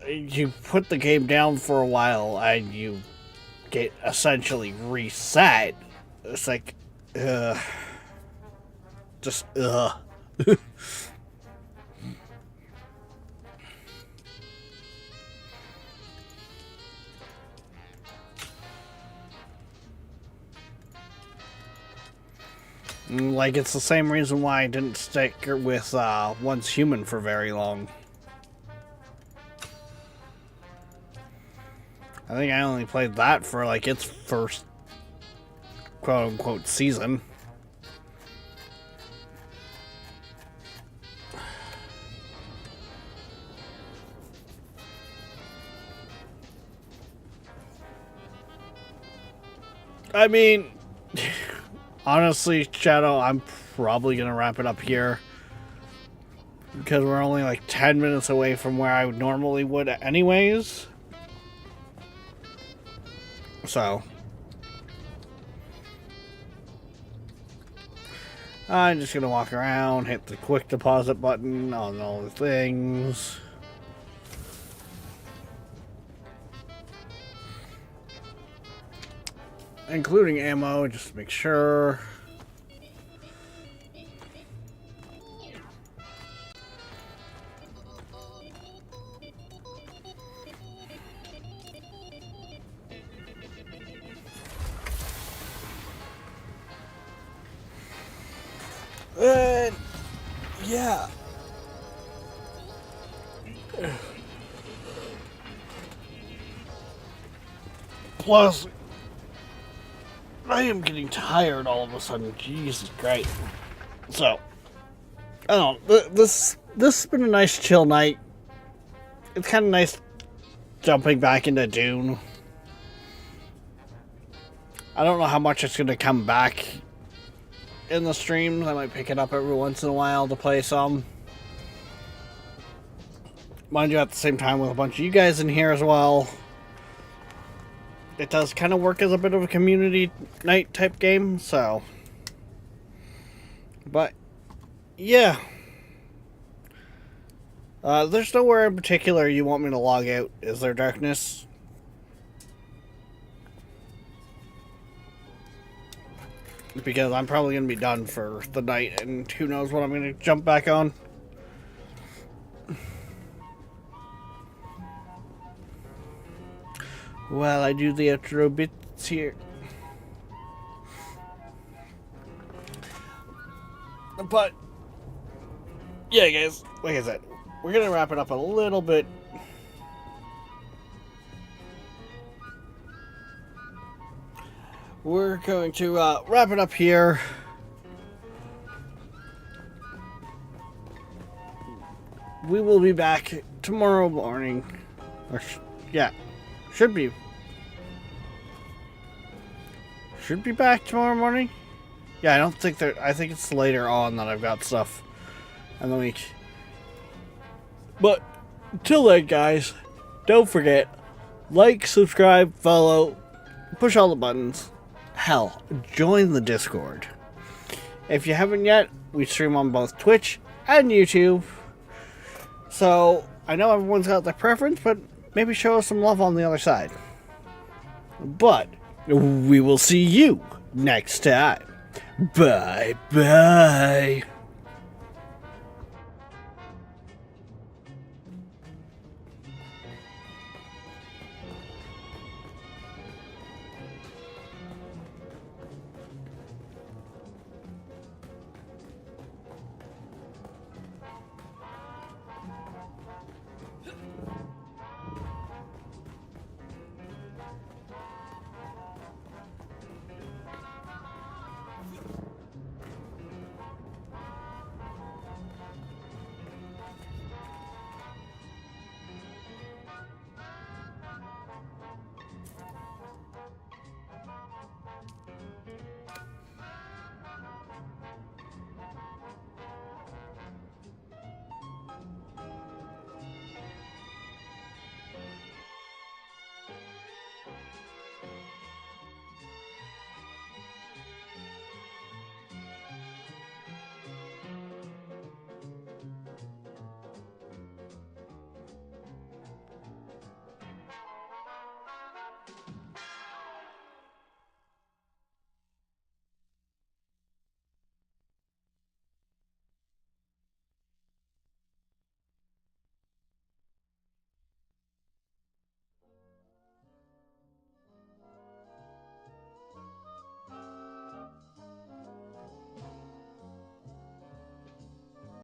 [SPEAKER 1] you put the game down for a while and you get essentially reset. It's like, just, Like, it's the same reason why I didn't stick with Once Human for very long. I think I only played that for, like, its first quote-unquote season. I mean, honestly, Shadow, I'm probably going to wrap it up here. Because we're only like 10 minutes away from where I normally would anyways. So, I'm just going to walk around, hit the quick deposit button on all the things. Including ammo, just to make sure. Yeah. Plus, I am getting tired all of a sudden. Jesus Christ. So, I don't know. This has been a nice chill night. It's kind of nice jumping back into Dune. I don't know how much it's going to come back in the streams. I might pick it up every once in a while to play some. Mind you, at the same time with a bunch of you guys in here as well. It does kind of work as a bit of a community night type game, so. But, yeah. There's nowhere in particular you want me to log out, is there, Darkness? Because I'm probably going to be done for the night, and who knows what I'm going to jump back on. While I do the outro bits here. But, yeah guys, like I said, we're going to wrap it up a little bit. We're going to wrap it up here. We will be back tomorrow morning. Or, yeah. Should be back tomorrow morning. Yeah, I don't think that. I think it's later on that I've got stuff in the week. But until then, guys, don't forget, like, subscribe, follow, push all the buttons. Hell, join the Discord. If you haven't yet, we stream on both Twitch and YouTube. So I know everyone's got their preference, but maybe show us some love on the other side. But we will see you next time. Bye-bye.